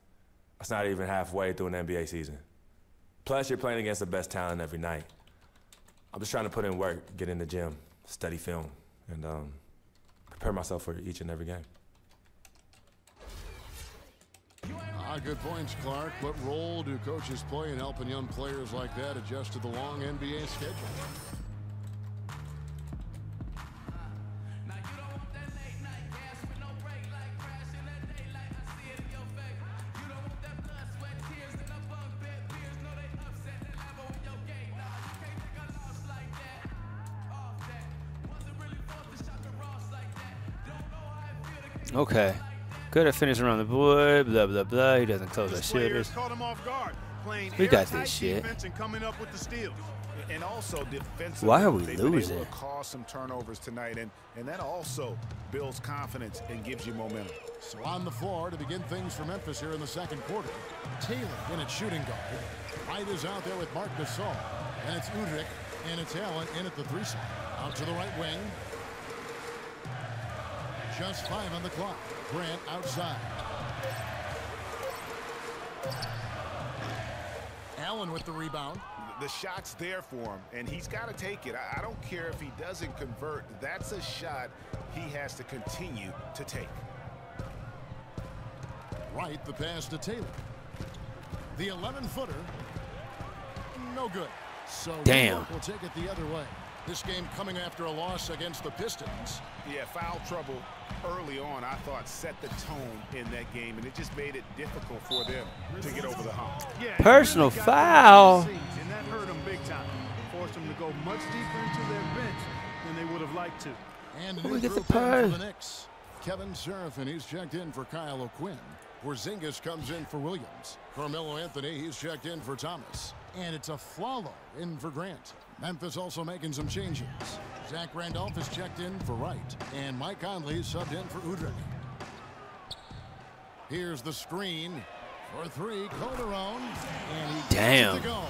That's not even halfway through an NBA season. Plus, you're playing against the best talent every night. I'm just trying to put in work, get in the gym, study film, and prepare myself for each and every game. Good points, Clark. What role do coaches play in helping young players like that adjust to the long NBA schedule? Okay. Good at finish around the board, blah, blah, blah. He doesn't close our shooters. Caught him off guard, We got this shit. And coming up with the steals. And also defensively, why are we they've losing? been able to cause some turnovers tonight, and that also builds confidence and gives you momentum. So on the floor to begin things for Memphis here in the second quarter. Taylor in at shooting guard. Wright is out there with Marc Gasol. And it's Udrih, and it's Allen in at the 3 spot. Out to the right wing. Just 5 on the clock. Grant outside. Allen with the rebound. The shot's there for him, and he's got to take it. I don't care if he doesn't convert. That's a shot he has to continue to take. Right, the pass to Taylor. The 11-footer. No good. So damn. We'll take it the other way. This game coming after a loss against the Pistons. Yeah, foul trouble early on, I thought, set the tone in that game, and it just made it difficult for them to get over the hump. Yeah, personal foul. And that hurt them big time. Forced them to go much deeper into their bench than they would have liked to. And a new group in for the Knicks. Kevin Serafin, he's checked in for Kyle O'Quinn. Porzingis comes in for Williams. Carmelo Anthony, he's checked in for Thomas. And it's a Flalo in for Grant. Memphis also making some changes. Zach Randolph is checked in for Wright. And Mike Conley subbed in for Udrih. Here's the screen for 3, Calderon. And he gets it to go.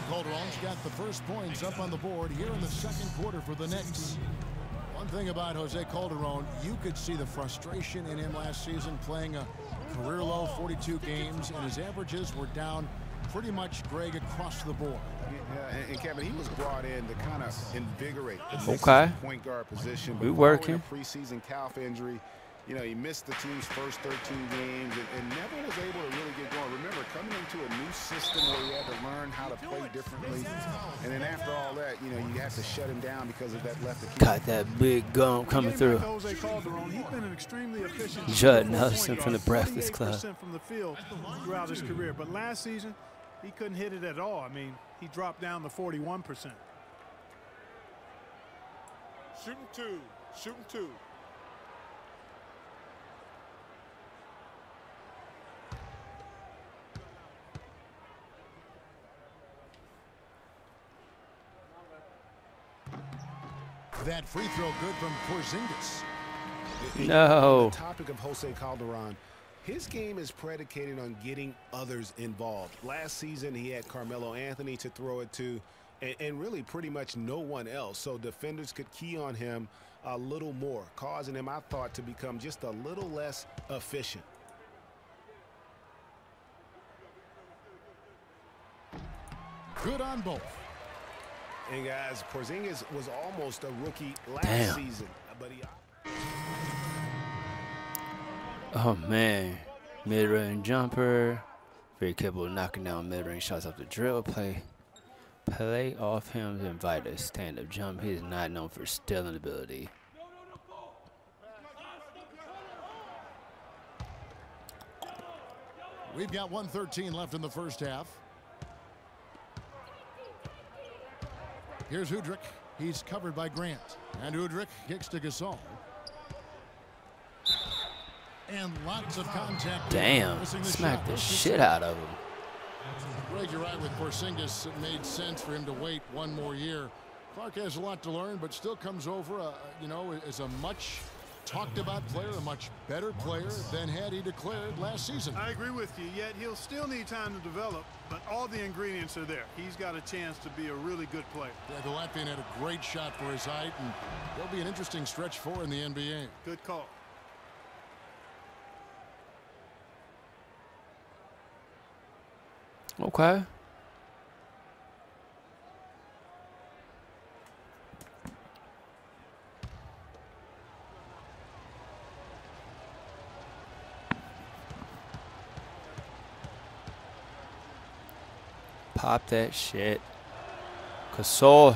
Calderon's got the first points up on the board here in the second quarter for the Knicks. thing about Jose Calderon, you could see the frustration in him last season, playing a career low 42 games, and his averages were down pretty much, Greg, across the board. Yeah, and Kevin, he was brought in to kind of invigorate the point guard position. We working. A preseason calf injury. You know, he missed the team's first 13 games and never was able to really get going. Remember, coming into a new system where he had to learn how to play differently. And then after all that, you know, you have to shut him down because of that left Achilles. Got that big gum coming through. Jose Calderon, he's been an extremely efficient Judd Nelson from the Breakfast Club. From the field throughout his career. But last season, he couldn't hit it at all. I mean, he dropped down to 41%. Shooting two. Shooting two. That free throw good from Porzingis. No. On the topic of Jose Calderon, his game is predicated on getting others involved. Last season, he had Carmelo Anthony to throw it to, and really pretty much no one else. So defenders could key on him a little more, causing him, I thought, to become just a little less efficient. Good on both. And guys, Porzingis was almost a rookie last season, but he... Oh man, mid-range jumper, very capable of knocking down mid-range shots off the drill. Play off him to invite a stand-up jump. He is not known for stealing ability. We've got 1:13 left in the first half. Here's Udrich. He's covered by Grant. And Udrich kicks to Gasol. And lots of contact. Damn, smacked the shit out of him. Greg, you're right with Porzingis. It made sense for him to wait one more year. Clark has a lot to learn, but still comes over, you know, as a much talked about player, a much better player than had he declared last season. I agree with you, yet he'll still need time to develop, but all the ingredients are there. He's got a chance to be a really good player. Yeah, the Latvian had a great shot for his height, and there'll be an interesting stretch for in the NBA. Good call. Okay. Pop that shit. Gasol.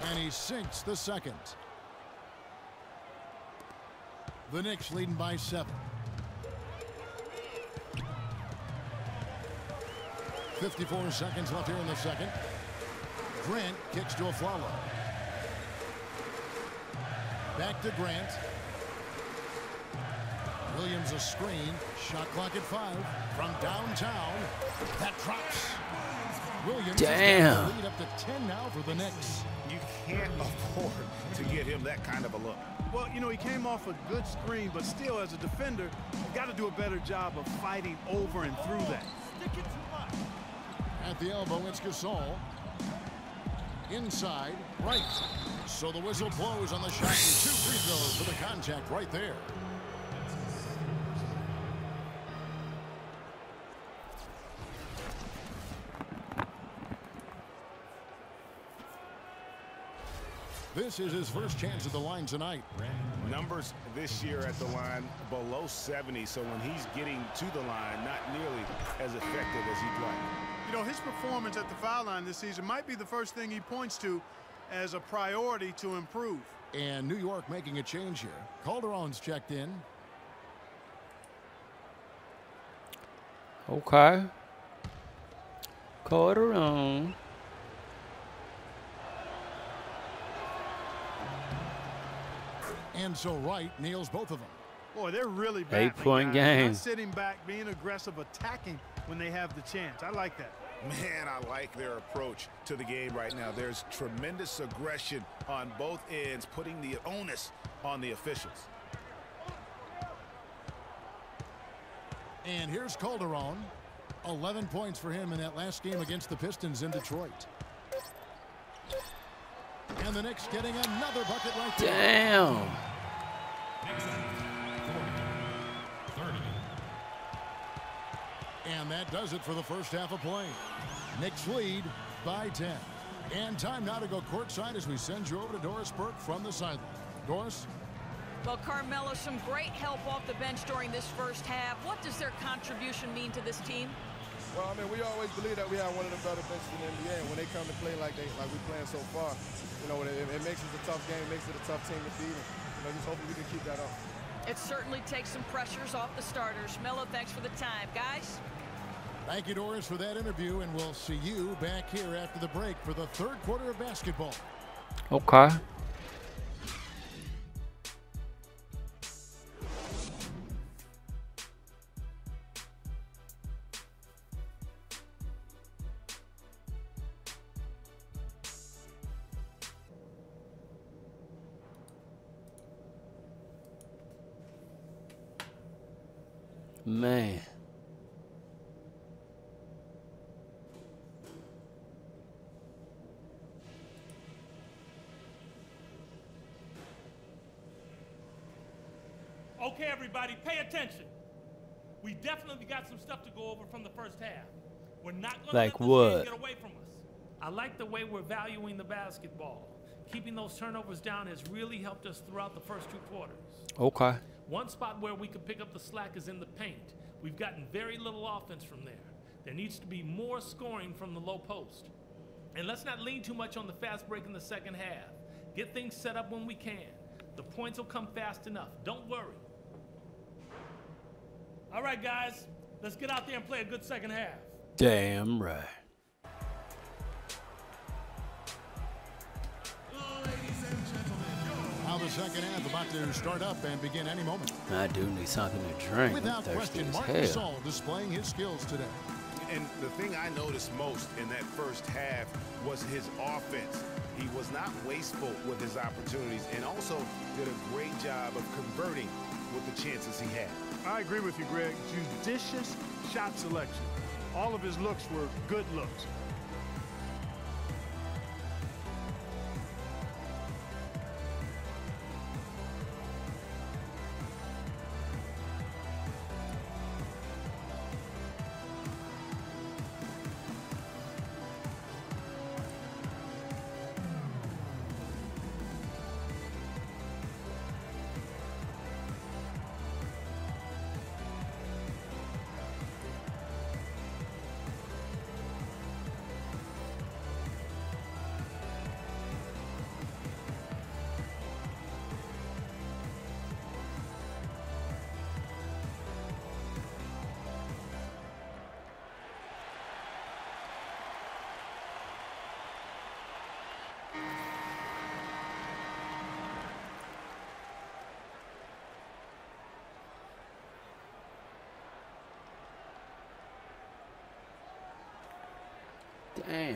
And he sinks the second. The Knicks leading by 7. 54 seconds left here in the second. Grant kicks to Afflalo. Back to Grant. Williams a screen. Shot clock at 5 from downtown. That drops. Williams Damn. lead up to 10 now for the Knicks. You can't afford to get him that kind of a look. Well, you know, he came off a good screen, but still, as a defender, you got to do a better job of fighting over and through that. At the elbow, it's Gasol. Inside, right. So the whistle blows on the shot, and 2 free throws for the contact right there. This is his first chance at the line tonight. Numbers this year at the line below 70, so when he's getting to the line, not nearly as effective as he'd like. You know, his performance at the foul line this season might be the first thing he points to as a priority to improve. And New York making a change here. Calderon's checked in. Okay. Calderon. And so Wright nails both of them. Boy, they're really battling. 8-point game. Not sitting back, being aggressive, attacking when they have the chance. I like that. Man, I like their approach to the game right now. There's tremendous aggression on both ends, putting the onus on the officials. And here's Calderon. 11 points for him in that last game against the Pistons in Detroit. And the Knicks getting another bucket right there. Damn. And that does it for the first half of play. Knicks lead by 10. And time now to go courtside as we send you over to Doris Burke from the sideline. Doris? Well, Carmelo, some great help off the bench during this first half. What does their contribution mean to this team? Well, I mean, we always believe that we have one of the better benches in the NBA. And when they come to play like we're playing so far, you know, it makes it a tough game, makes it a tough team to beat. And, you know, just hoping we can keep that up. It certainly takes some pressures off the starters. Melo, thanks for the time. Guys? Thank you, Doris, for that interview, and we'll see you back here after the break for the third quarter of basketball. Okay. Man. Okay, everybody, pay attention. We definitely got some stuff to go over from the first half. We're not going to let this game get away from us. I like the way we're valuing the basketball. Keeping those turnovers down has really helped us throughout the first two quarters. Okay. One spot where we could pick up the slack is in the paint. We've gotten very little offense from there. There needs to be more scoring from the low post. And let's not lean too much on the fast break in the second half. Get things set up when we can. The points will come fast enough. Don't worry. All right, guys. Let's get out there and play a good second half. Damn right. Now the second half about to start up and begin any moment. I do need something to drink. Without question, Marc Gasol displaying his skills today. And the thing I noticed most in that first half was his offense. He was not wasteful with his opportunities and also did a great job of converting with the chances he had. I agree with you, Greg. Judicious shot selection. All of his looks were good looks. Damn.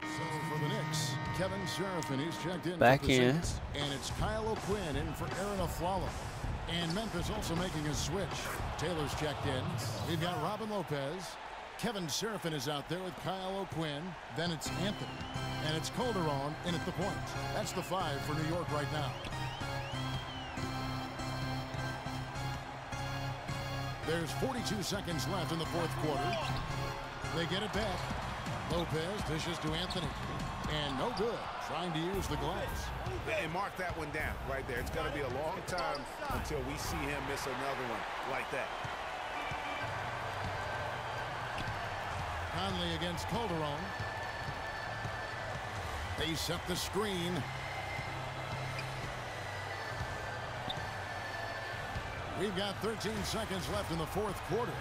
So for the Knicks, Kevin Seraphin, he's checked in. Back for the in. Saints, and it's Kyle O'Quinn in for Aaron Aflalo. And Memphis also making a switch. Taylor's checked in. We've got Robin Lopez. Kevin Seraphin is out there with Kyle O'Quinn. Then it's Anthony. And it's Calderon in at the point. That's the 5 for New York right now. There's 42 seconds left in the fourth quarter. They get it back. Lopez dishes to Anthony. And no good. Trying to use the glass. And mark that one down right there. It's going to be a long time until we see him miss another one like that. Conley against Calderon. They set the screen. We've got 13 seconds left in the fourth quarter.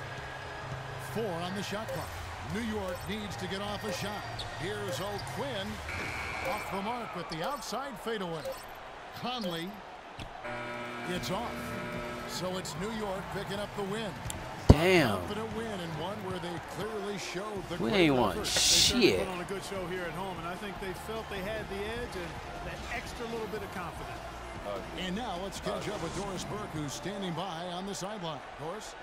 4 on the shot clock. New York needs to get off a shot. Here's O'Quinn. Off the mark with the outside fadeaway. Conley gets off. So it's New York picking up the win. Damn. Confident win and one where they clearly showed the We great ain't want effort. shit. They put on a good show here at home, and I think they felt they had the edge and that extra little bit of confidence. And now let's catch up with Doris Burke, who's standing by on the sideline. Doris?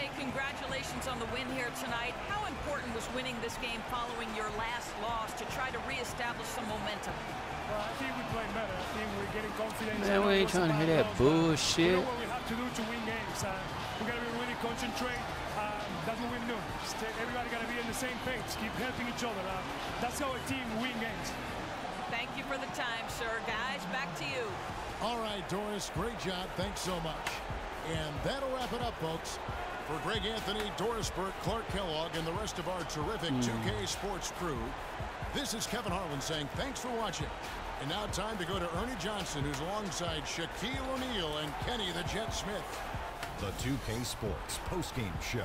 say congratulations on the win here tonight. How important was winning this game following your last loss to try to reestablish some momentum? Well, I think we played better. I think we're getting confidence. Man, we ain't trying to hear that bullshit. We know what we have to do to win games. We got to be really concentrate. That's what we do. Everybody got to be on the same page. Keep helping each other. That's how a team win games. Thank you for the time, sir. Guys, back to you. All right, Doris, great job. Thanks so much. And that'll wrap it up, folks. For Greg Anthony, Doris Burke, Clark Kellogg, and the rest of our terrific 2K Sports crew, this is Kevin Harlan saying thanks for watching. And now time to go to Ernie Johnson, who's alongside Shaquille O'Neal and Kenny the Jet Smith. The 2K Sports postgame show.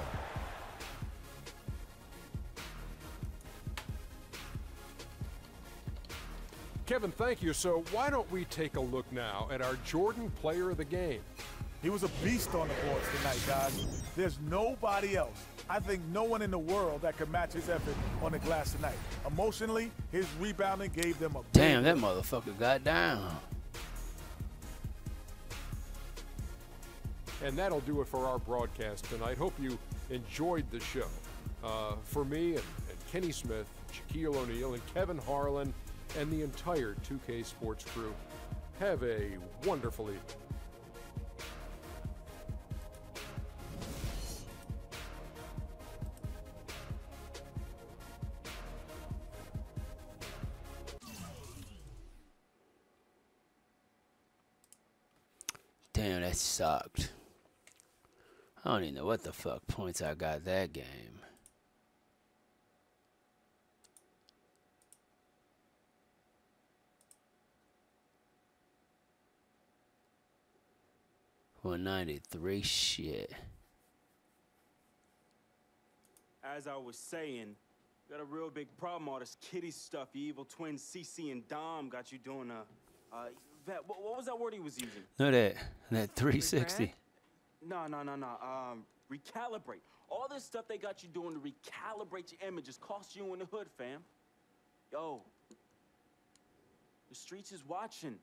Kevin, thank you. So why don't we take a look now at our Jordan Player of the Game? He was a beast on the boards tonight, guys. There's nobody else. I think no one in the world that could match his effort on the glass tonight. Emotionally, his rebounding gave them a damn, that motherfucker got down. And that'll do it for our broadcast tonight. Hope you enjoyed the show. For me and Kenny Smith, Shaquille O'Neal, and Kevin Harlan, and the entire 2K Sports crew, have a wonderful evening. Damn, that sucked. I don't even know what the fuck points I got that game. $193, shit. As I was saying, got a real big problem, all this kitty stuff. Your evil twins, CC and Dom, got you doing what was that word he was using? No, that 360. No. Recalibrate. All this stuff they got you doing to recalibrate your image is cost you in the hood, fam. Yo, the streets is watching,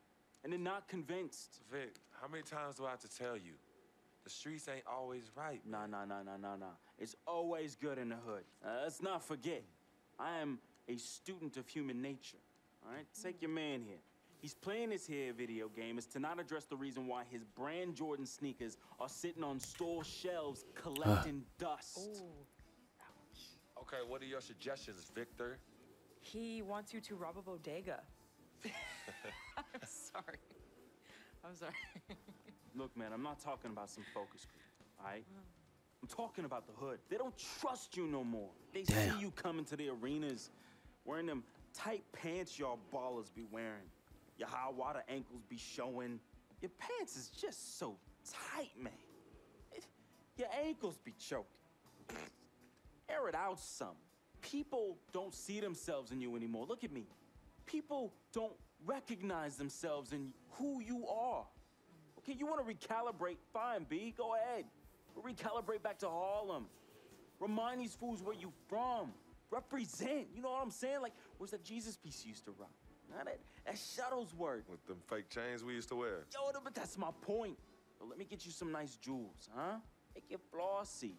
and they're not convinced. Vic, how many times do I have to tell you? The streets ain't always right. Nah. It's always good in the hood. Let's not forget, I am a student of human nature. All right, take your man here. He's playing this here video game is to not address the reason why his brand Jordan sneakers are sitting on store shelves collecting dust. Okay, what are your suggestions, Victor? He wants you to rob a bodega. I'm sorry. Look, man, I'm not talking about some focus group, all right? I'm talking about the hood. They don't trust you no more. They see you coming to the arenas wearing them tight pants y'all ballers be wearing. Your high water ankles be showing. Your pants is just so tight, man. Your ankles be choking. Air it out some. People don't see themselves in you anymore. Look at me. People don't recognize themselves in who you are. Okay, you want to recalibrate? Fine, B, go ahead. Recalibrate back to Harlem. Remind these fools where you from. Represent, you know what I'm saying? Like, where's that Jesus piece you used to rock? Now that Shuttlesworth. With them fake chains we used to wear. Yo, but that's my point. So let me get you some nice jewels, huh? Make you flossy.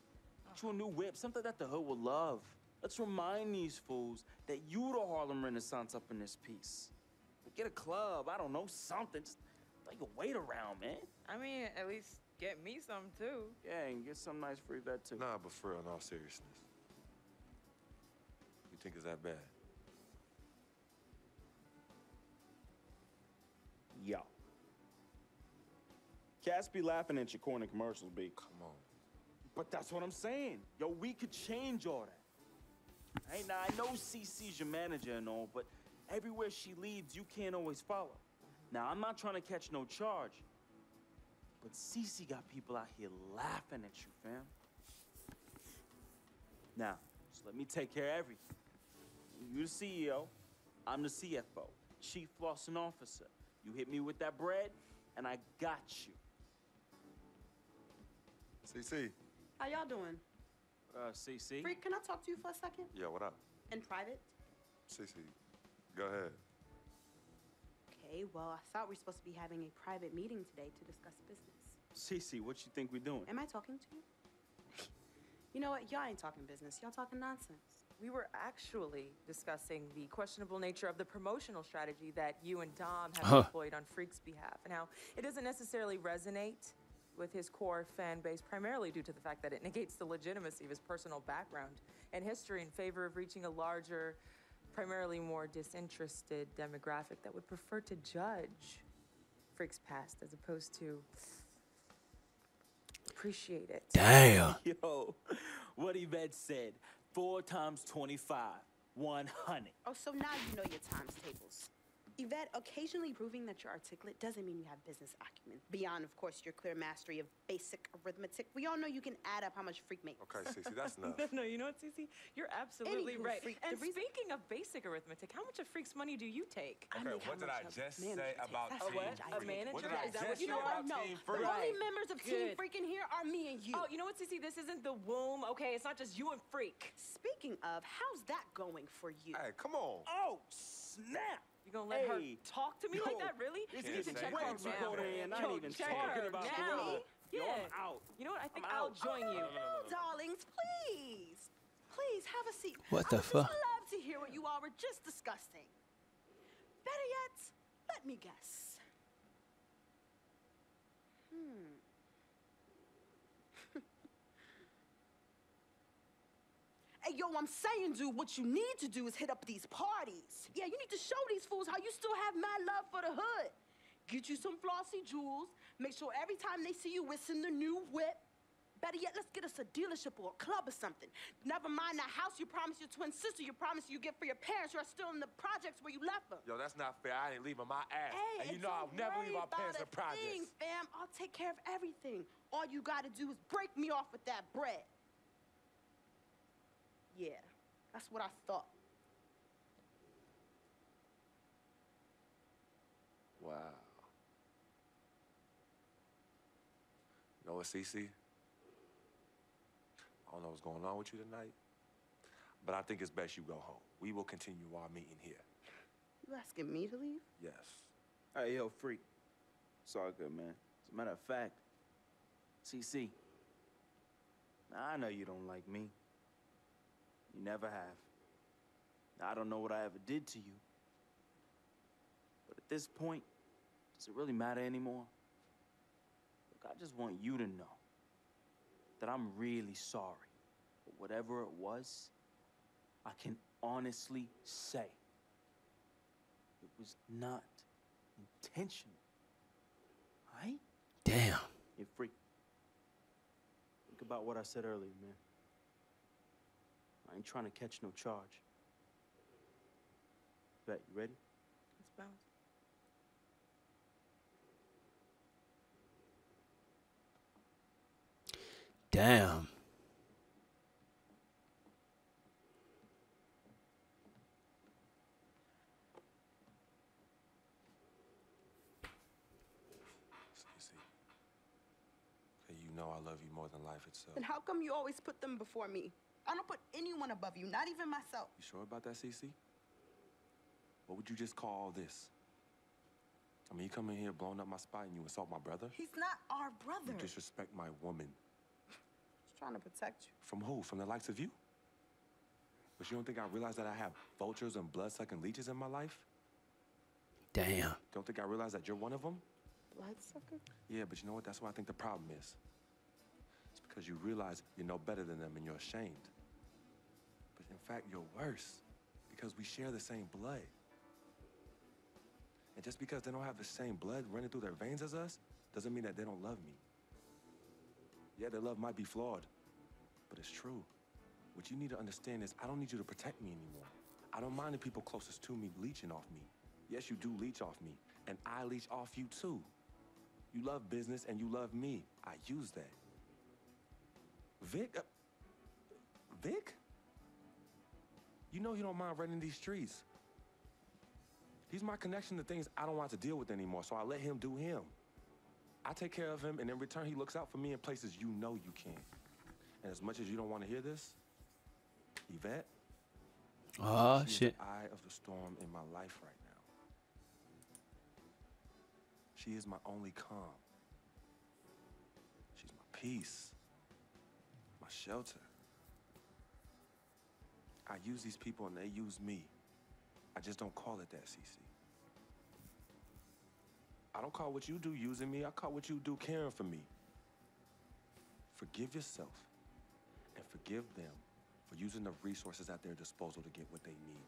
Get you a new whip, something that the hood will love. Let's remind these fools that you the Harlem Renaissance up in this piece. Get a club, I don't know, something. Just throw your weight around, man. I mean, at least get me some, too. Yeah, and get some nice free that, too. Nah, but for real, in all seriousness. You think it's that bad? Yo. Cats be laughing at your corny commercials, B. Come on. But that's what I'm saying. Yo, we could change all that. Hey, now, I know CC's your manager and all, but everywhere she leads, you can't always follow. Now, I'm not trying to catch no charge, but CC got people out here laughing at you, fam. Now, just let me take care of everything. You the CEO, I'm the CFO, Chief Flossing Officer. You hit me with that bread, and I got you. CC. How y'all doing? CC. Freak, can I talk to you for a second? Yeah, what up? In private? CC, go ahead. Okay, well, I thought we were supposed to be having a private meeting today to discuss business. CC, what you think we're doing? Am I talking to you? You know what? Y'all ain't talking business. Y'all talking nonsense. We were actually discussing the questionable nature of the promotional strategy that you and Dom have employed on Freak's behalf. Now, it doesn't necessarily resonate with his core fan base, primarily due to the fact that it negates the legitimacy of his personal background and history in favor of reaching a larger, primarily more disinterested demographic that would prefer to judge Freak's past as opposed to appreciate it. Damn. Yo, what Yvette said. 4 times 25, 100. Oh, so now you know your times tables. Yvette, occasionally proving that you're articulate doesn't mean you have business acumen. Beyond, of course, your clear mastery of basic arithmetic. We all know you can add up how much Freak makes. Okay, Cece, that's enough. No, you know what, Cece? You're absolutely Anywho, right. Freak, And speaking of basic arithmetic, how much of Freak's money do you take? Okay, what did I just say about A what? A manager? What did I Is that just what you say know? about No, Team the Freak? only members of Team Good. Freak in here are me and you. Oh, you know what, Cece? This isn't the womb, okay? It's not just you and Freak. Speaking of, how's that going for you? Hey, come on. Oh, snap. You gonna let her Hey. talk to me like that, really? It's You need to getting check way her too now. cold in. I Yo, ain't even check talking her about now. me. Yeah. Yo, I'm out. You know what? I think I'm I'll out. join you. No, darlings, please. Please, have a seat. What the I would fuck? just love to hear what you all were just discussing. Better yet, let me guess. Hey, yo, I'm saying, dude, what you need to do is hit up these parties. Yeah, you need to show these fools how you still have mad love for the hood. Get you some flossy jewels. Make sure every time they see you whistling the new whip. Better yet, let's get us a dealership or a club or something. Never mind that house you promised your twin sister, you promised you get for your parents who are still in the projects where you left them. Yo, that's not fair. I ain't leaving my ass. Hey, and you know I'll never leave our parents in projects. Thing, fam. I'll take care of everything. All you gotta do is break me off with that bread. Yeah, that's what I thought. Wow. You know what, Cece? I don't know what's going on with you tonight, but I think it's best you go home. We will continue our meeting here. You asking me to leave? Yes. Hey, yo, Freak. It's all good, man. As a matter of fact, CC, I know you don't like me. You never have. I don't know what I ever did to you. But at this point, does it really matter anymore? Look, I just want you to know that I'm really sorry. But whatever it was, I can honestly say it was not intentional. Right? Damn. Hey, Freak. Think about what I said earlier, man. I ain't trying to catch no charge. Bet, you ready? Let's bounce. Damn. You know I love you more than life itself. Then how come you always put them before me? I don't put anyone above you, not even myself. You sure about that, Cece? What would you just call all this? I mean, you come in here blowing up my spot and you insult my brother? He's not our brother. You disrespect my woman. He's trying to protect you. From who? From the likes of you? But you don't think I realize that I have vultures and blood-sucking leeches in my life? Damn. Don't think I realize that you're one of them? Bloodsucker? Yeah, but you know what? That's what I think the problem is. It's because you realize you're no better than them and you're ashamed. But in fact, you're worse because we share the same blood. And just because they don't have the same blood running through their veins as us, doesn't mean that they don't love me. Yeah, their love might be flawed, but it's true. What you need to understand is I don't need you to protect me anymore. I don't mind the people closest to me leeching off me. Yes, you do leech off me, and I leech off you too. You love business and you love me. I use that. Vic? Vic? You know he don't mind running these streets. He's my connection to things I don't want to deal with anymore, so I let him do him. I take care of him, and in return, he looks out for me in places you know you can't. And as much as you don't want to hear this, Yvette, Oh, she shit. is the eye of the storm in my life right now. She is my only calm. She's my peace, my shelter. I use these people and they use me. I just don't call it that, CC. I don't call what you do using me. I call what you do caring for me. Forgive yourself and forgive them for using the resources at their disposal to get what they need.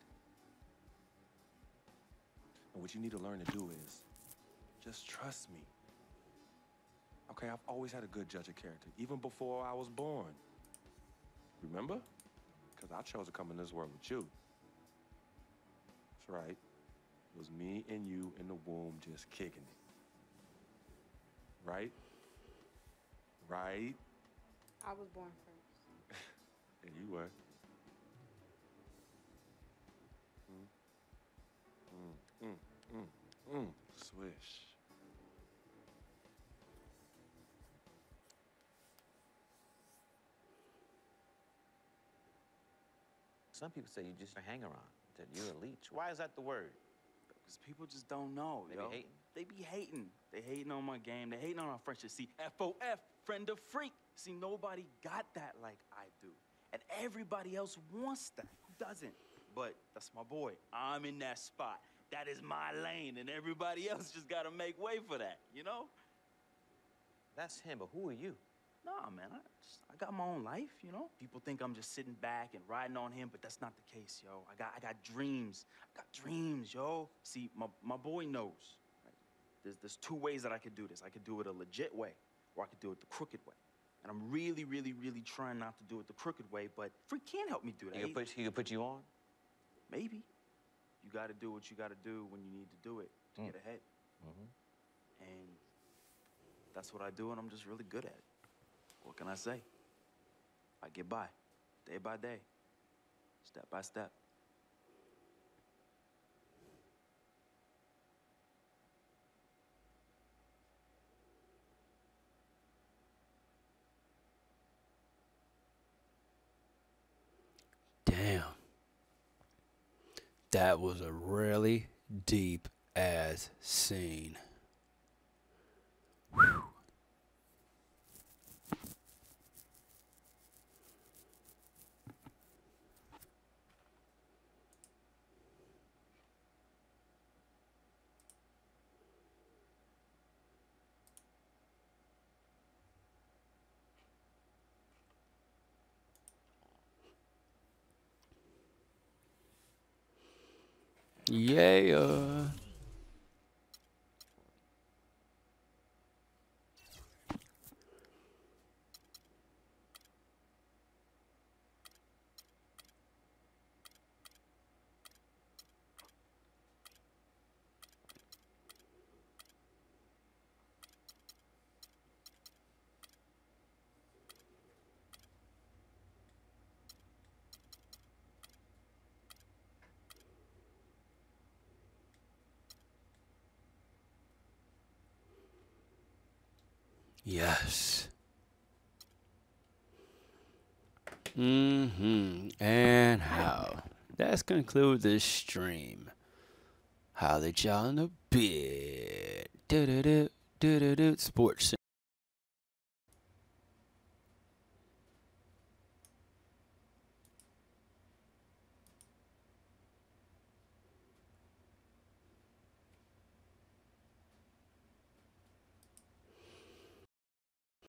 And what you need to learn to do is just trust me. Okay, I've always had a good judge of character, even before I was born. Remember? Because I chose to come in this world with you. That's right. It was me and you in the womb just kicking it. Right? Right? I was born first. And you were. Swish. Some people say you just a hanger-on, that you're a leech. Why is that the word? Because people just don't know, They be yo. hating? They be hating. They hating on my game. They hating on our friendship. See, FOF, friend of freak. See, nobody got that like I do. And everybody else wants that. Who doesn't? But that's my boy. I'm in that spot. That is my lane, and everybody else just gotta make way for that, you know? That's him, but who are you? Nah, man, I got my own life, you know? People think I'm just sitting back and riding on him, but that's not the case, yo. I got dreams. I got dreams, yo. See, my boy knows. Right? There's two ways that I could do this. I could do it a legit way, or I could do it the crooked way. And I'm really, really, really trying not to do it the crooked way, but Freak can't help me do that. He could put you on? Maybe. You gotta do what you gotta do when you need to do it to get ahead. And that's what I do, and I'm just really good at it. What can I say? I get by, day by day, step by step. Damn. That was a really deep ass scene. Whew. Yeah. Yes. And how? That's conclude this stream. Holla at y'all in a bit. Sports.